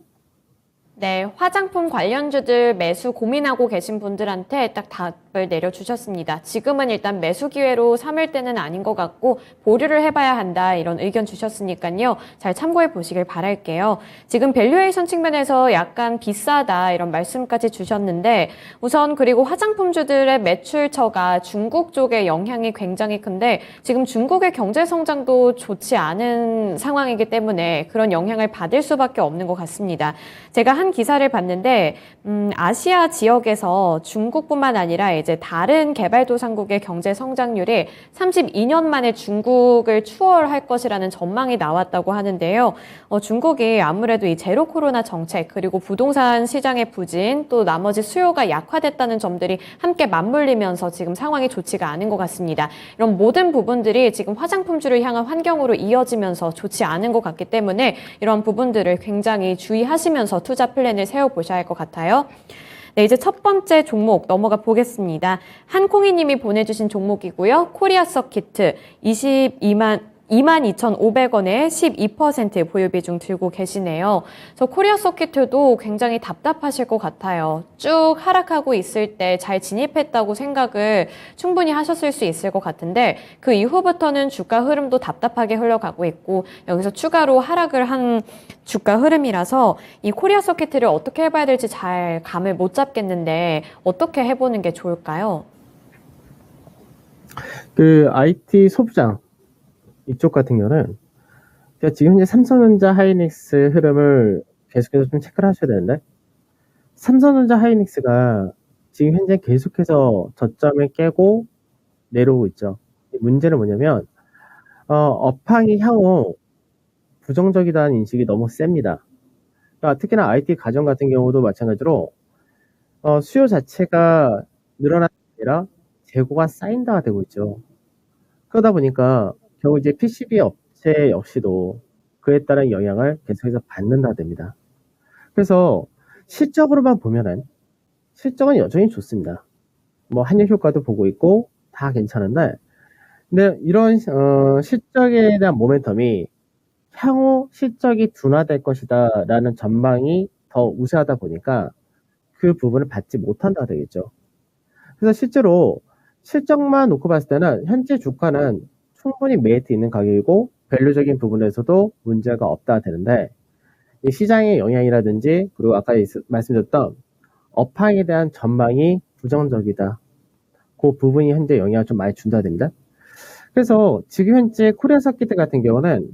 네, 화장품 관련주들 매수 고민하고 계신 분들한테 딱 답을 내려주셨습니다. 지금은 일단 매수 기회로 삼을 때는 아닌 것 같고 보류를 해봐야 한다 이런 의견 주셨으니까요. 잘 참고해 보시길 바랄게요. 지금 밸류에이션 측면에서 약간 비싸다 이런 말씀까지 주셨는데 우선 그리고 화장품주들의 매출처가 중국 쪽의 영향이 굉장히 큰데 지금 중국의 경제 성장도 좋지 않은 상황이기 때문에 그런 영향을 받을 수밖에 없는 것 같습니다. 제가 한 기사를 봤는데 아시아 지역에서 중국뿐만 아니라 이제 다른 개발도상국의 경제 성장률이 32년 만에 중국을 추월할 것이라는 전망이 나왔다고 하는데요. 중국이 아무래도 이 제로 코로나 정책 그리고 부동산 시장의 부진 또 나머지 수요가 약화됐다는 점들이 함께 맞물리면서 지금 상황이 좋지가 않은 것 같습니다. 이런 모든 부분들이 지금 화장품주를 향한 환경으로 이어지면서 좋지 않은 것 같기 때문에 이런 부분들을 굉장히 주의하시면서 투자 플랜을 세워보셔야 할 것 같아요. 네, 이제 첫 번째 종목 넘어가 보겠습니다. 한콩이 님이 보내주신 종목이고요. 코리아 서키트 22,500원에 12% 보유 비중 들고 계시네요. 저 코리아 서키트도 굉장히 답답하실 것 같아요. 쭉 하락하고 있을 때 잘 진입했다고 생각을 충분히 하셨을 수 있을 것 같은데 그 이후부터는 주가 흐름도 답답하게 흘러가고 있고 여기서 추가로 하락을 한 주가 흐름이라서 이 코리아 서키트를 어떻게 해봐야 될지 잘 감을 못 잡겠는데 어떻게 해보는 게 좋을까요? 그 IT 소부장 이쪽 같은 경우는 그러니까 지금 현재 삼성전자 하이닉스 흐름을 계속해서 좀 체크를 하셔야 되는데 삼성전자 하이닉스가 지금 현재 계속해서 저점을 깨고 내려오고 있죠. 문제는 뭐냐면 업황이 향후 부정적이다는 인식이 너무 셉니다. 그러니까 특히나 IT 가전 같은 경우도 마찬가지로 수요 자체가 늘어나는 게 아니라 재고가 쌓인다가 되고 있죠. 그러다 보니까 결국 이제 PCB 업체 역시도 그에 따른 영향을 계속해서 받는다 됩니다. 그래서 실적으로만 보면은 실적은 여전히 좋습니다. 뭐 환율 효과도 보고 있고 다 괜찮은데, 근데 이런 실적에 대한 모멘텀이 향후 실적이 둔화될 것이다라는 전망이 더 우세하다 보니까 그 부분을 받지 못한다 되겠죠. 그래서 실제로 실적만 놓고 봤을 때는 현재 주가는 충분히 메리트 있는 가격이고 밸류적인 부분에서도 문제가 없다 되는데 이 시장의 영향이라든지 그리고 아까 말씀드렸던 업황에 대한 전망이 부정적이다. 그 부분이 현재 영향을 좀 많이 준다 됩니다. 그래서 지금 현재 코리아 서키트 같은 경우는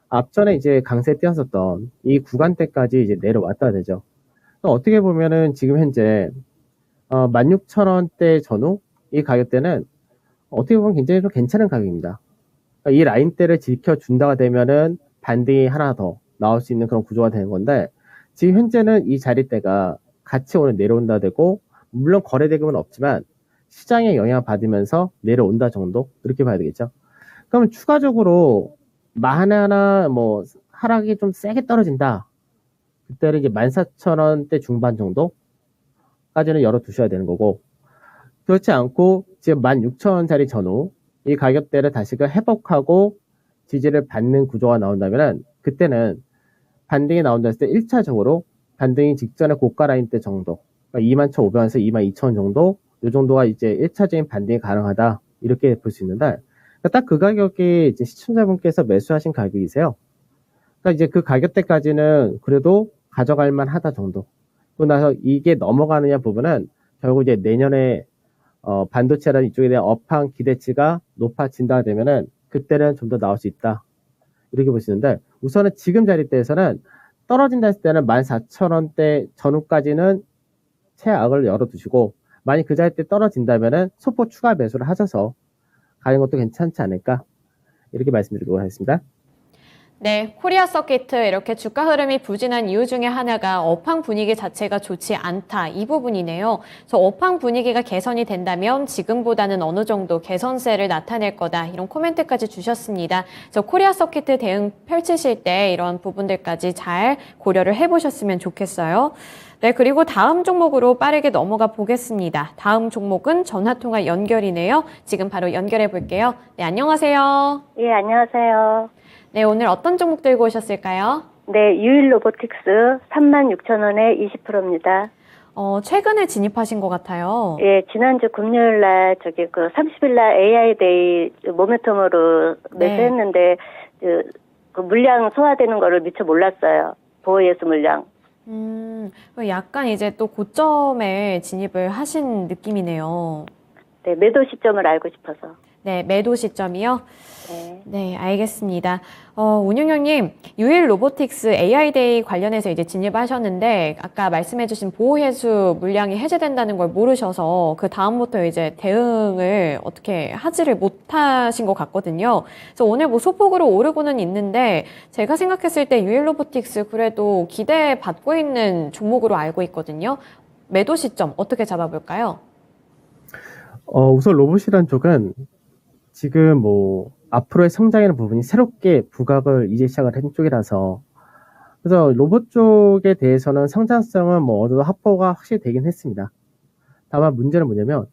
앞전에 이제 강세 뛰었었던 이 구간대까지 이제 내려왔다 되죠. 어떻게 보면은 지금 현재 16,000원대 전후 이 가격대는 어떻게 보면 굉장히 좀 괜찮은 가격입니다. 이 라인대를 지켜준다가 되면은 반등이 하나 더 나올 수 있는 그런 구조가 되는 건데 지금 현재는 이 자리대가 같이 오늘 내려온다 되고 물론 거래대금은 없지만 시장에 영향을 받으면서 내려온다 정도 이렇게 봐야 되겠죠. 그러면 추가적으로 만에 뭐 하락이 좀 세게 떨어진다. 그때는 이제 14,000원대 중반 정도까지는 열어두셔야 되는 거고 그렇지 않고 지금 16,000원짜리 전후 이 가격대를 다시금 회복하고 지지를 받는 구조가 나온다면 그때는 반등이 나온다 했을 때 1차적으로 반등이 직전에 고가 라인대 정도 그러니까 21,500원에서 22,000원 정도 이 정도가 이제 1차적인 반등이 가능하다 이렇게 볼 수 있는데 딱 그 가격이 이제 시청자분께서 매수하신 가격이세요. 그러니까 이제 그 가격대까지는 그래도 가져갈 만하다 정도. 그러고 나서 이게 넘어가느냐 부분은 결국 이제 내년에 반도체라는 이쪽에 대한 업황 기대치가 높아진다 되면은 그때는 좀 더 나올 수 있다. 이렇게 보시는데 우선은 지금 자리대에서는 떨어진다 했을 때는 14,000원대 전후까지는 최악을 열어두시고 만약 그 자리대 떨어진다면은 소폭 추가 매수를 하셔서 가는 것도 괜찮지 않을까 이렇게 말씀드리도록 하겠습니다. 네, 코리아 서키트 이렇게 주가 흐름이 부진한 이유 중에 하나가 업황 분위기 자체가 좋지 않다 이 부분이네요. 그래서 업황 분위기가 개선이 된다면 지금보다는 어느 정도 개선세를 나타낼 거다 이런 코멘트까지 주셨습니다. 그래서 코리아 서키트 대응 펼치실 때 이런 부분들까지 잘 고려를 해보셨으면 좋겠어요. 네, 그리고 다음 종목으로 빠르게 넘어가 보겠습니다. 다음 종목은 전화통화 연결이네요. 지금 바로 연결해 볼게요. 네, 안녕하세요. 예, 안녕하세요. 네, 오늘 어떤 종목 들고 오셨을까요? 네, 유일 로보틱스 36,000원에 20%입니다. 최근에 진입하신 것 같아요. 예, 지난주 금요일 날 저기 그 30일 날 AI 데이 모멘텀으로 매수했는데 그 물량 소화되는 거를 미처 몰랐어요. 보호예수 물량. 약간 이제 또 고점에 진입을 하신 느낌이네요. 네, 매도 시점을 알고 싶어서. 네, 매도 시점이요? 네. 네. 네, 알겠습니다. 운용형님, 유일 로보틱스 AI 관련해서 이제 진입하셨는데, 아까 말씀해주신 보호해수 물량이 해제된다는 걸 모르셔서, 그 다음부터 이제 대응을 어떻게 하지를 못하신 것 같거든요. 그래서 오늘 뭐 소폭으로 오르고는 있는데, 제가 생각했을 때 유일 로보틱스 그래도 기대받고 있는 종목으로 알고 있거든요. 매도 시점 어떻게 잡아볼까요? 우선 로봇이란 쪽은 지금 뭐 앞으로의 성장이라는 부분이 새롭게 부각을 이제 시작을 한 쪽이라서, 그래서 로봇 쪽에 대해서는 성장성은 뭐 어느 정도 확보가 확실히 되긴 했습니다. 다만 문제는 뭐냐면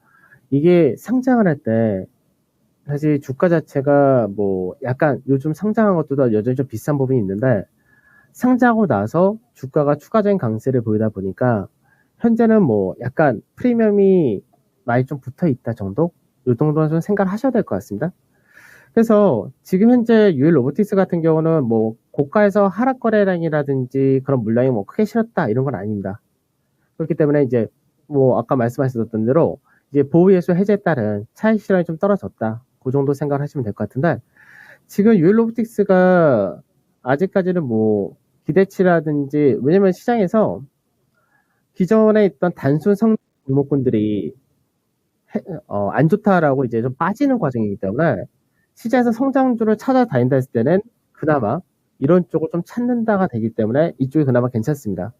이게 상장을 할 때 사실 주가 자체가 뭐 약간 요즘 상장한 것보다 여전히 좀 비싼 부분이 있는데, 상장하고 나서 주가가 추가적인 강세를 보이다 보니까 현재는 뭐 약간 프리미엄이 많이 좀 붙어 있다 정도? 이 정도는 좀 생각을 하셔야 될 것 같습니다. 그래서 지금 현재 유일 로보틱스 같은 경우는 뭐 고가에서 하락 거래량이라든지 그런 물량이 뭐 크게 실었다 이런 건 아닙니다. 그렇기 때문에 이제 뭐 아까 말씀하셨던 대로 이제 보호예수 해제에 따른 차익 실현이 좀 떨어졌다. 그 정도 생각을 하시면 될 것 같은데, 지금 유일 로보틱스가 아직까지는 뭐 기대치라든지, 왜냐면 시장에서 기존에 있던 단순 성장 종목군들이 안 좋다라고 이제 좀 빠지는 과정이기 때문에 시장에서 성장주를 찾아다닌다 했을 때는 그나마 이런 쪽을 좀 찾는다가 되기 때문에 이쪽이 그나마 괜찮습니다.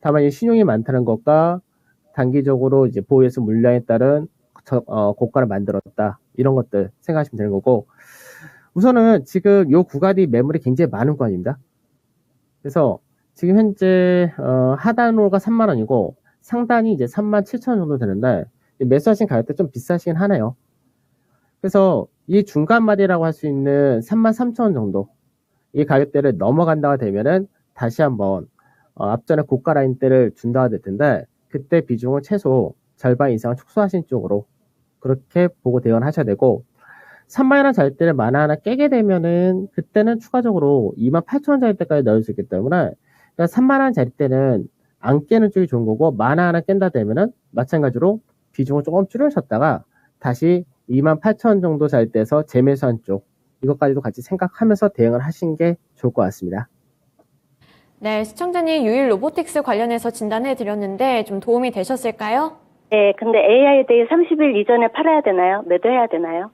다만 이 신용이 많다는 것과 단기적으로 이제 보호예수 물량에 따른 고가를 만들었다, 이런 것들 생각하시면 되는 거고, 우선은 지금 요 구간이 매물이 굉장히 많은 구간입니다. 그래서 지금 현재 하단으로가 3만 원이고 상단이 이제 37,000원 정도 되는데, 매수하신 가격대 좀 비싸시긴 하네요. 그래서 이 중간마디라고 할 수 있는 33,000원 정도, 이 가격대를 넘어간다가 되면은 다시 한번 앞전에 고가 라인대를 준다가 될 텐데, 그때 비중을 최소 절반 이상을 축소하신 쪽으로 그렇게 보고 대응을 하셔야 되고, 3만원 자리대를 만화 하나 깨게 되면은 그때는 추가적으로 28,000원 자리대까지 넣을 수 있기 때문에, 그러니까 3만원 자리대는 안 깨는 쪽이 좋은 거고, 만화 하나 깬다 되면은 마찬가지로 비중을 조금 줄여셨다가 다시 28,000원 정도 자리대에서 재매수한 쪽, 이것까지도 같이 생각하면서 대응을 하신 게 좋을 것 같습니다. 네, 시청자님 유일 로보틱스 관련해서 진단해 드렸는데 좀 도움이 되셨을까요? 네, 근데 AI 데이 30일 이전에 팔아야 되나요? 매도해야 되나요?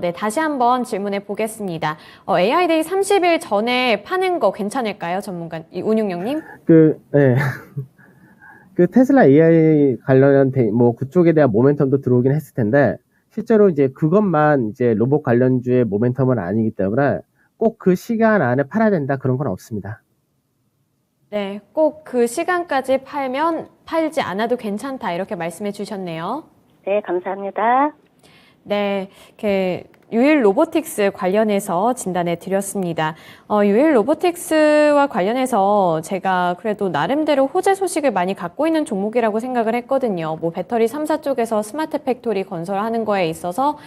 네, 다시 한번 질문해 보겠습니다. AI데이 30일 전에 파는 거 괜찮을까요, 전문가, 운용형님? 네. 그 테슬라 AI 관련 뭐 그쪽에 대한 모멘텀도 들어오긴 했을 텐데, 실제로 이제 그것만 이제 로봇 관련주의 모멘텀은 아니기 때문에 꼭 그 시간 안에 팔아야 된다 그런 건 없습니다. 네, 꼭 그 시간까지 팔면 팔지 않아도 괜찮다 이렇게 말씀해 주셨네요. 네, 감사합니다. 네, 유일 로보틱스 관련해서 진단해 드렸습니다. 유일 로보틱스와 관련해서 제가 그래도 나름대로 호재 소식을 많이 갖고 있는 종목이라고 생각을 했거든요. 뭐 배터리 3사 쪽에서 스마트 팩토리 건설하는 거에 있어서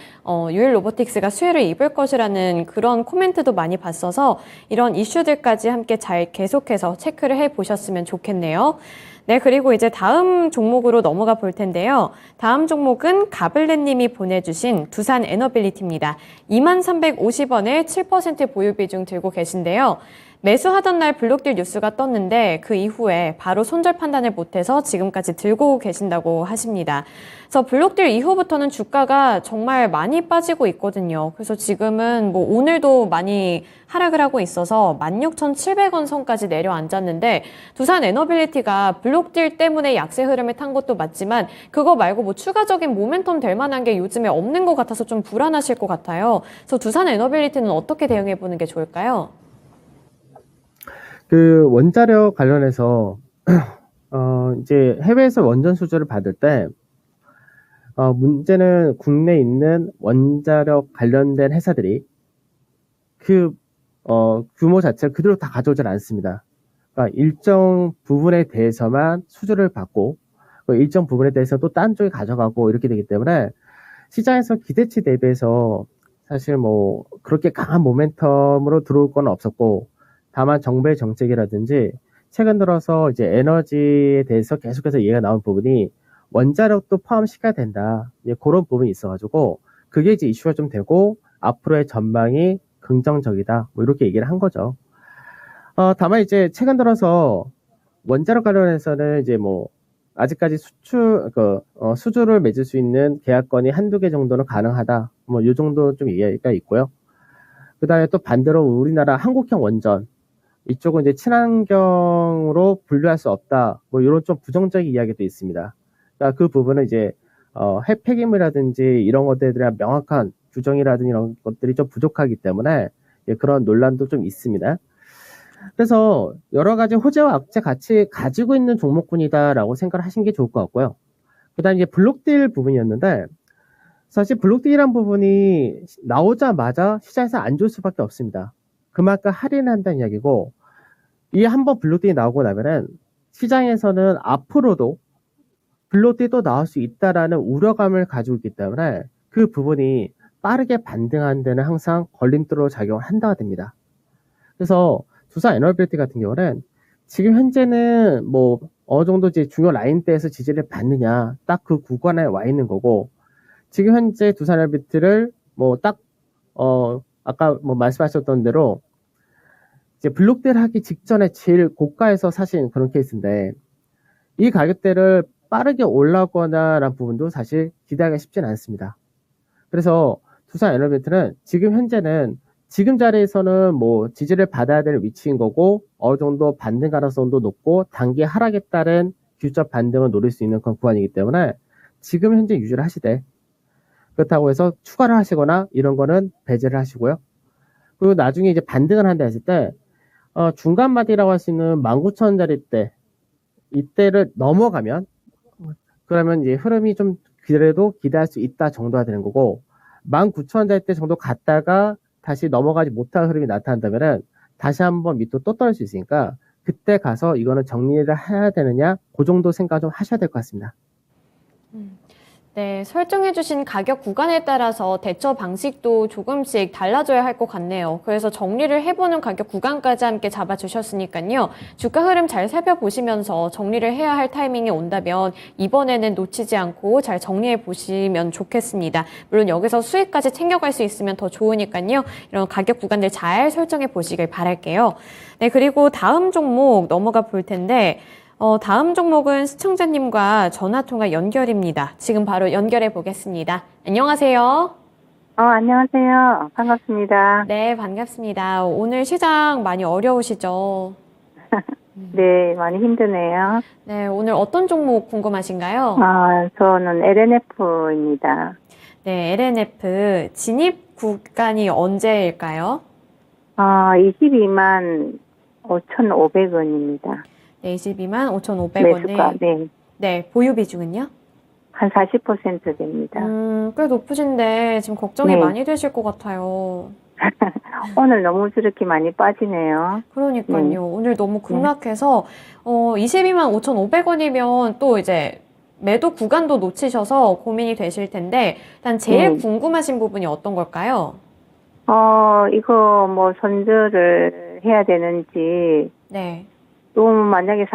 유일 로보틱스가 수혜를 입을 것이라는 그런 코멘트도 많이 봤어서 이런 이슈들까지 함께 잘 계속해서 체크를 해 보셨으면 좋겠네요. 네, 그리고 이제 다음 종목으로 넘어가 볼 텐데요. 다음 종목은 가블레님이 보내주신 두산 에너빌리티입니다. 2350원에 7% 보유 비중 들고 계신데요. 매수하던 날 블록딜 뉴스가 떴는데 그 이후에 바로 손절 판단을 못해서 지금까지 들고 계신다고 하십니다. 그래서 블록딜 이후부터는 주가가 정말 많이 빠지고 있거든요. 그래서 지금은 뭐 오늘도 많이 하락을 하고 있어서 16,700원 선까지 내려앉았는데, 두산 에너빌리티가 블록딜 때문에 약세 흐름을 탄 것도 맞지만 그거 말고 뭐 추가적인 모멘텀 될 만한 게 요즘에 없는 것 같아서 좀 불안하실 것 같아요. 그래서 두산 에너빌리티는 어떻게 대응해 보는 게 좋을까요? 그 원자력 관련해서 이제 해외에서 원전 수주를 받을 때 문제는 국내에 있는 원자력 관련된 회사들이 그 규모 자체를 그대로 다 가져오질 않습니다. 그러니까 일정 부분에 대해서만 수주를 받고 일정 부분에 대해서 또 딴 쪽에 가져가고 이렇게 되기 때문에 시장에서 기대치 대비해서 사실 뭐 그렇게 강한 모멘텀으로 들어올 건 없었고, 다만 정부의 정책이라든지 최근 들어서 이제 에너지에 대해서 계속해서 얘기가 나온 부분이 원자력도 포함시켜야 된다, 이제 그런 부분이 있어가지고 그게 이제 이슈가 좀 되고 앞으로의 전망이 긍정적이다. 뭐 이렇게 얘기를 한 거죠. 다만 이제 최근 들어서 원자력 관련해서는 이제 뭐 아직까지 수주를 맺을 수 있는 계약건이 한두 개 정도는 가능하다. 뭐 이 정도 좀 이해가 있고요. 그 다음에 또 반대로 우리나라 한국형 원전 이쪽은 이제 친환경으로 분류할 수 없다. 뭐 이런 좀 부정적인 이야기도 있습니다. 그러니까 그 부분은 이제 핵 폐기물이라든지 이런 것들에 대한 명확한 규정이라든지 이런 것들이 좀 부족하기 때문에 그런 논란도 좀 있습니다. 그래서 여러 가지 호재와 악재 같이 가지고 있는 종목군이다라고 생각을 하시는 게 좋을 것 같고요. 그 다음에 이제 블록딜 부분이었는데, 사실 블록딜이란 부분이 나오자마자 시장에서 안 좋을 수밖에 없습니다. 그만큼 할인한다는 이야기고, 이 한번 블록딜이 나오고 나면은 시장에서는 앞으로도 블록딜이 또 나올 수 있다라는 우려감을 가지고 있기 때문에 그 부분이 빠르게 반등하는 데는 항상 걸림돌로 작용을 한다가 됩니다. 그래서 두산 에너빌리티 같은 경우는 지금 현재는 뭐 어느 정도 이제 중요 라인대에서 지지를 받느냐 딱 그 구간에 와 있는 거고, 지금 현재 두산 에너빌리티를 뭐 딱 아까 뭐 말씀하셨던 대로 이제 블록딜 하기 직전에 제일 고가에서 사신 그런 케이스인데, 이 가격대를 빠르게 올라오거나라는 부분도 사실 기대하기가 쉽진 않습니다. 그래서 두산 에너빌리티는 지금 현재는 지금 자리에서는 뭐 지지를 받아야 될 위치인 거고, 어느 정도 반등 가능성도 높고 단기 하락에 따른 기술적 반등을 노릴 수 있는 그런 구간이기 때문에 지금 현재 유지를 하시되, 그렇다고 해서 추가를 하시거나 이런 거는 배제를 하시고요. 그리고 나중에 이제 반등을 한다 했을 때 중간 마디라고 할 수 있는 19,000원짜리 때, 이때를 넘어가면 그러면 이제 흐름이 좀 그래도 기대할 수 있다 정도가 되는 거고, 19,000원짜리 때 정도 갔다가 다시 넘어가지 못할 흐름이 나타난다면은 다시 한번 밑으로 또 떨어질 수 있으니까 그때 가서 이거는 정리를 해야 되느냐, 그 정도 생각 좀 하셔야 될 것 같습니다. 네, 설정해주신 가격 구간에 따라서 대처 방식도 조금씩 달라져야 할 것 같네요. 그래서 정리를 해보는 가격 구간까지 함께 잡아주셨으니까요. 주가 흐름 잘 살펴보시면서 정리를 해야 할 타이밍이 온다면 이번에는 놓치지 않고 잘 정리해 보시면 좋겠습니다. 물론 여기서 수익까지 챙겨갈 수 있으면 더 좋으니까요. 이런 가격 구간들 잘 설정해 보시길 바랄게요. 네, 그리고 다음 종목 넘어가 볼 텐데, 다음 종목은 시청자님과 전화통화 연결입니다. 지금 바로 연결해 보겠습니다. 안녕하세요. 안녕하세요. 반갑습니다. 네, 반갑습니다. 오늘 시장 많이 어려우시죠? 네, 많이 힘드네요. 네, 오늘 어떤 종목 궁금하신가요? 저는 LNF입니다. 네, LNF 진입 구간이 언제일까요? 22만 5,500원입니다. 네, 22만 5,500원에. 매수가, 네. 네, 보유 비중은요? 한 40% 됩니다. 꽤 높으신데 지금 걱정이 네. 많이 되실 것 같아요. 오늘 너무 저렇게 많이 빠지네요. 그러니까요. 네. 오늘 너무 급락해서 22만 5,500원이면 또 이제 매도 구간도 놓치셔서 고민이 되실 텐데, 일단 제일 궁금하신 부분이 어떤 걸까요? 이거 뭐 손절을 해야 되는지, 네. 또 만약에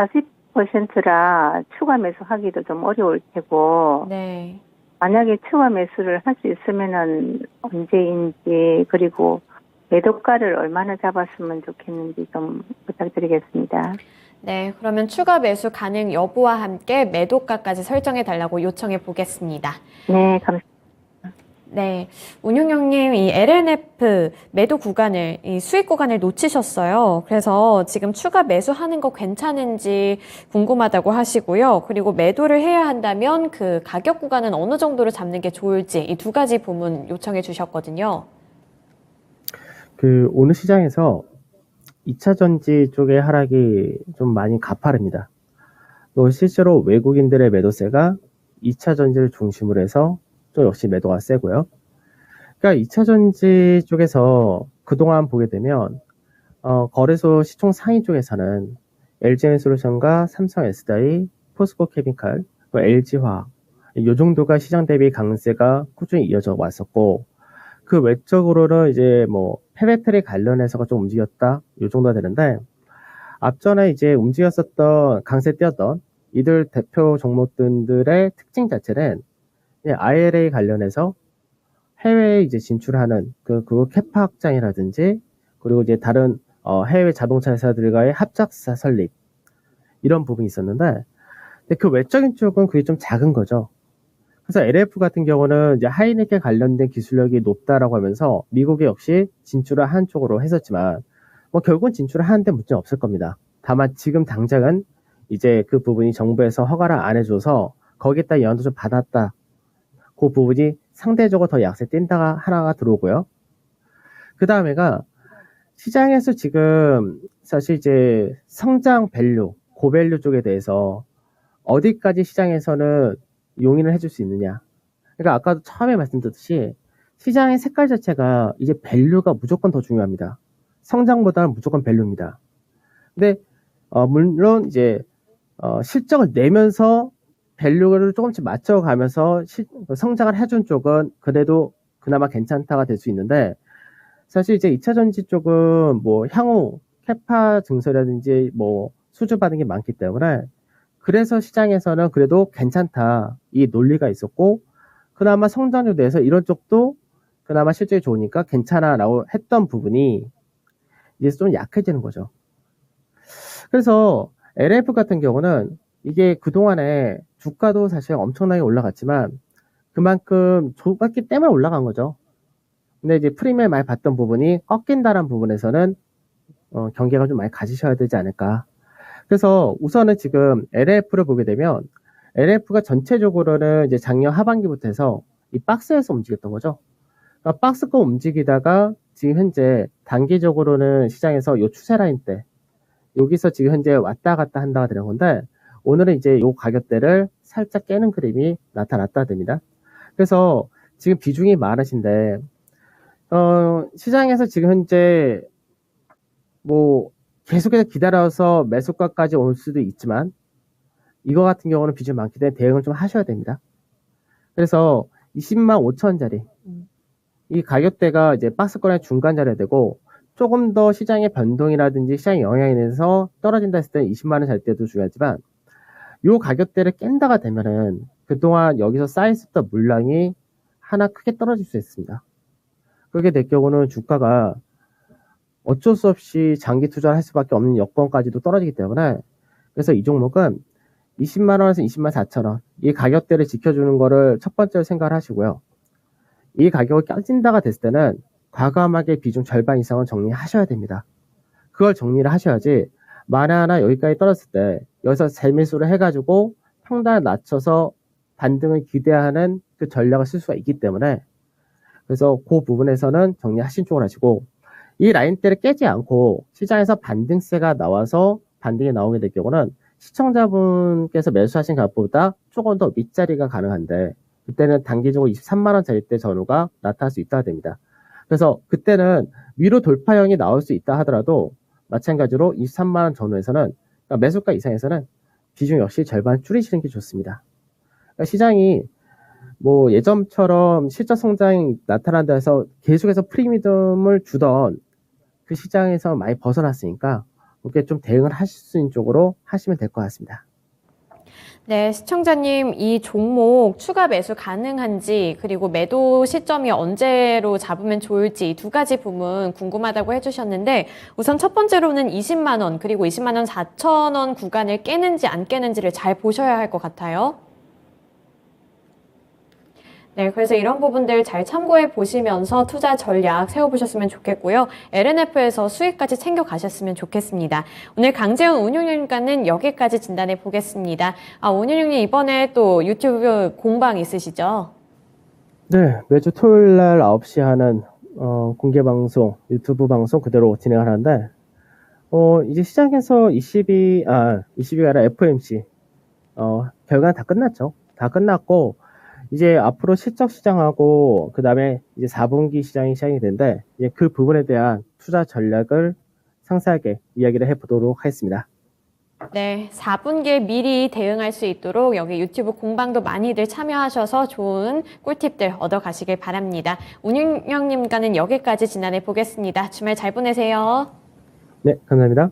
40%라 추가 매수하기도 좀 어려울 테고, 네. 만약에 추가 매수를 할 수 있으면은 언제인지, 그리고 매도가를 얼마나 잡았으면 좋겠는지 좀 부탁드리겠습니다. 네, 그러면 추가 매수 가능 여부와 함께 매도가까지 설정해 달라고 요청해 보겠습니다. 네, 감사합니다. 네, 운용형님, 이 LNF 매도 구간을, 이 수익 구간을 놓치셨어요. 그래서 지금 추가 매수하는 거 괜찮은지 궁금하다고 하시고요. 그리고 매도를 해야 한다면 그 가격 구간은 어느 정도로 잡는 게 좋을지 이 두 가지 부분 요청해 주셨거든요. 오늘 시장에서 2차 전지 쪽의 하락이 좀 많이 가파릅니다. 또 실제로 외국인들의 매도세가 2차 전지를 중심으로 해서 또 역시 매도가 세고요. 그러니까 2차 전지 쪽에서 그동안 보게 되면 거래소 시총 상위 쪽에서는 LG에너지솔루션과 삼성 SDI, 포스코 케미칼, LG화학 이 정도가 시장 대비 강세가 꾸준히 이어져 왔었고, 그 외적으로는 이제 뭐 폐배터리 관련해서가 좀 움직였다 이 정도가 되는데, 앞전에 이제 움직였었던 강세 띄었던 이들 대표 종목들의 특징 자체는 IRA 관련해서 해외에 이제 진출하는 그 캐파 확장이라든지 그리고 이제 다른 해외 자동차 회사들과의 합작사 설립 이런 부분이 있었는데 근데 그 외적인 쪽은 그게 좀 작은 거죠. 그래서 LF 같은 경우는 이제 하이닉에 관련된 기술력이 높다라고 하면서 미국에 역시 진출을 한 쪽으로 했었지만 뭐 결국은 진출을 하는데 문제는 없을 겁니다. 다만 지금 당장은 이제 그 부분이 정부에서 허가를 안 해줘서 거기에다 연도 좀 받았다. 그 부분이 상대적으로 더 약세 뛴다가 하나가 들어오고요. 그 다음에가 시장에서 지금 사실 이제 성장 밸류, 고밸류 쪽에 대해서 어디까지 시장에서는 용인을 해줄 수 있느냐. 그러니까 아까도 처음에 말씀드렸듯이 시장의 색깔 자체가 이제 밸류가 무조건 더 중요합니다. 성장보다는 무조건 밸류입니다. 근데 물론 이제 실적을 내면서 밸류를 조금씩 맞춰가면서 성장을 해준 쪽은 그래도 그나마 괜찮다가 될 수 있는데 사실 이제 2차 전지 쪽은 뭐 향후 캐파 증설이라든지 뭐 수주받은 게 많기 때문에 그래서 시장에서는 그래도 괜찮다 이 논리가 있었고 그나마 성장률 내에서 이런 쪽도 그나마 실적이 좋으니까 괜찮아라고 했던 부분이 이제 좀 약해지는 거죠. 그래서 LF 같은 경우는 이게 그동안에 주가도 사실 엄청나게 올라갔지만 그만큼 좋았기 때문에 올라간 거죠. 근데 이제 프리미엄 많이 받던 부분이 꺾인다는 부분에서는 경계가 좀 많이 가지셔야 되지 않을까. 그래서 우선은 지금 LF를 보게 되면 LF가 전체적으로는 이제 작년 하반기부터 해서 이 박스에서 움직였던 거죠. 그러니까 박스권 움직이다가 지금 현재 단기적으로는 시장에서 요 추세 라인 때 여기서 지금 현재 왔다 갔다 한다가 되는 건데 오늘은 이제 요 가격대를 살짝 깨는 그림이 나타났다 됩니다. 그래서 지금 비중이 많으신데 시장에서 지금 현재 뭐 계속해서 기다려서 매수가까지 올 수도 있지만 이거 같은 경우는 비중이 많기 때문에 대응을 좀 하셔야 됩니다. 그래서 20만 5천짜리 이 가격대가 이제 박스권의 중간 자리가 되고 조금 더 시장의 변동이라든지 시장의 영향에 대해서 떨어진다 했을 때 20만 원 잘 때도 중요하지만 이 가격대를 깬다가 되면은 그동안 여기서 쌓여있었던 물량이 하나 크게 떨어질 수 있습니다. 그렇게 될 경우는 주가가 어쩔 수 없이 장기 투자를 할 수밖에 없는 여건까지도 떨어지기 때문에 그래서 이 종목은 20만 원에서 20만 4천 원 이 가격대를 지켜주는 거를 첫 번째로 생각을 하시고요. 이 가격을 깨진다가 됐을 때는 과감하게 비중 절반 이상은 정리하셔야 됩니다. 그걸 정리를 하셔야지 만에 하나 여기까지 떨어졌을 때 여기서 재매수를 해가지고 평단을 낮춰서 반등을 기대하는 그 전략을 쓸 수가 있기 때문에 그래서 그 부분에서는 정리하신 쪽으로 하시고 이 라인대를 깨지 않고 시장에서 반등세가 나와서 반등이 나오게 될 경우는 시청자분께서 매수하신 값보다 조금 더 윗자리가 가능한데 그때는 단기적으로 23만원짜리 때 전후가 나타날 수 있다가 됩니다. 그래서 그때는 위로 돌파형이 나올 수 있다 하더라도 마찬가지로 23만원 전후에서는 그러니까 매수가 이상에서는 비중 역시 절반 줄이시는 게 좋습니다. 그러니까 시장이 뭐 예전처럼 실적 성장이 나타난다 해서 계속해서 프리미엄을 주던 그 시장에서 많이 벗어났으니까 그렇게 좀 대응을 하실 수 있는 쪽으로 하시면 될 것 같습니다. 네, 시청자님, 이 종목 추가 매수 가능한지, 그리고 매도 시점이 언제로 잡으면 좋을지 이 두 가지 부분 궁금하다고 해주셨는데, 우선 첫 번째로는 20만 원, 그리고 20만 원 4천 원 구간을 깨는지 안 깨는지를 잘 보셔야 할 것 같아요. 네, 그래서 이런 부분들 잘 참고해 보시면서 투자 전략 세워보셨으면 좋겠고요. LNF에서 수익까지 챙겨 가셨으면 좋겠습니다. 오늘 강재훈 운용님과는 여기까지 진단해 보겠습니다. 운용님 이번에 또 유튜브 공방 있으시죠? 네, 매주 토요일 날 9시 하는 공개 방송, 유튜브 방송 그대로 진행을 하는데 이제 시장에서 20위가 아니라 FOMC 결과는 다 끝났죠. 다 끝났고 이제 앞으로 실적 시장하고 그 다음에 이제 4분기 시장이 시작이 되는데 이제 그 부분에 대한 투자 전략을 상세하게 이야기를 해보도록 하겠습니다. 네, 4분기에 미리 대응할 수 있도록 여기 유튜브 공방도 많이들 참여하셔서 좋은 꿀팁들 얻어가시길 바랍니다. 운용님과는 여기까지 진단해 보겠습니다. 주말 잘 보내세요. 네, 감사합니다.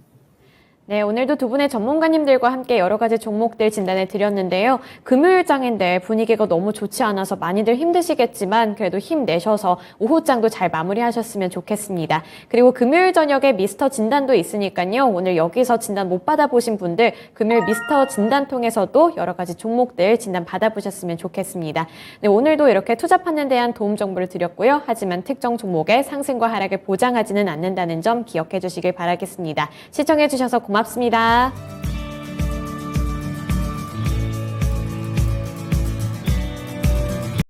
네, 오늘도 두 분의 전문가님들과 함께 여러 가지 종목들 진단해 드렸는데요. 금요일장인데 분위기가 너무 좋지 않아서 많이들 힘드시겠지만 그래도 힘내셔서 오후장도 잘 마무리하셨으면 좋겠습니다. 그리고 금요일 저녁에 미스터 진단도 있으니까요. 오늘 여기서 진단 못 받아보신 분들 금요일 미스터 진단 통해서도 여러 가지 종목들 진단 받아보셨으면 좋겠습니다. 네, 오늘도 이렇게 투자 판단에 대한 도움 정보를 드렸고요. 하지만 특정 종목의 상승과 하락을 보장하지는 않는다는 점 기억해 주시길 바라겠습니다. 시청해 주셔서 고맙습니다.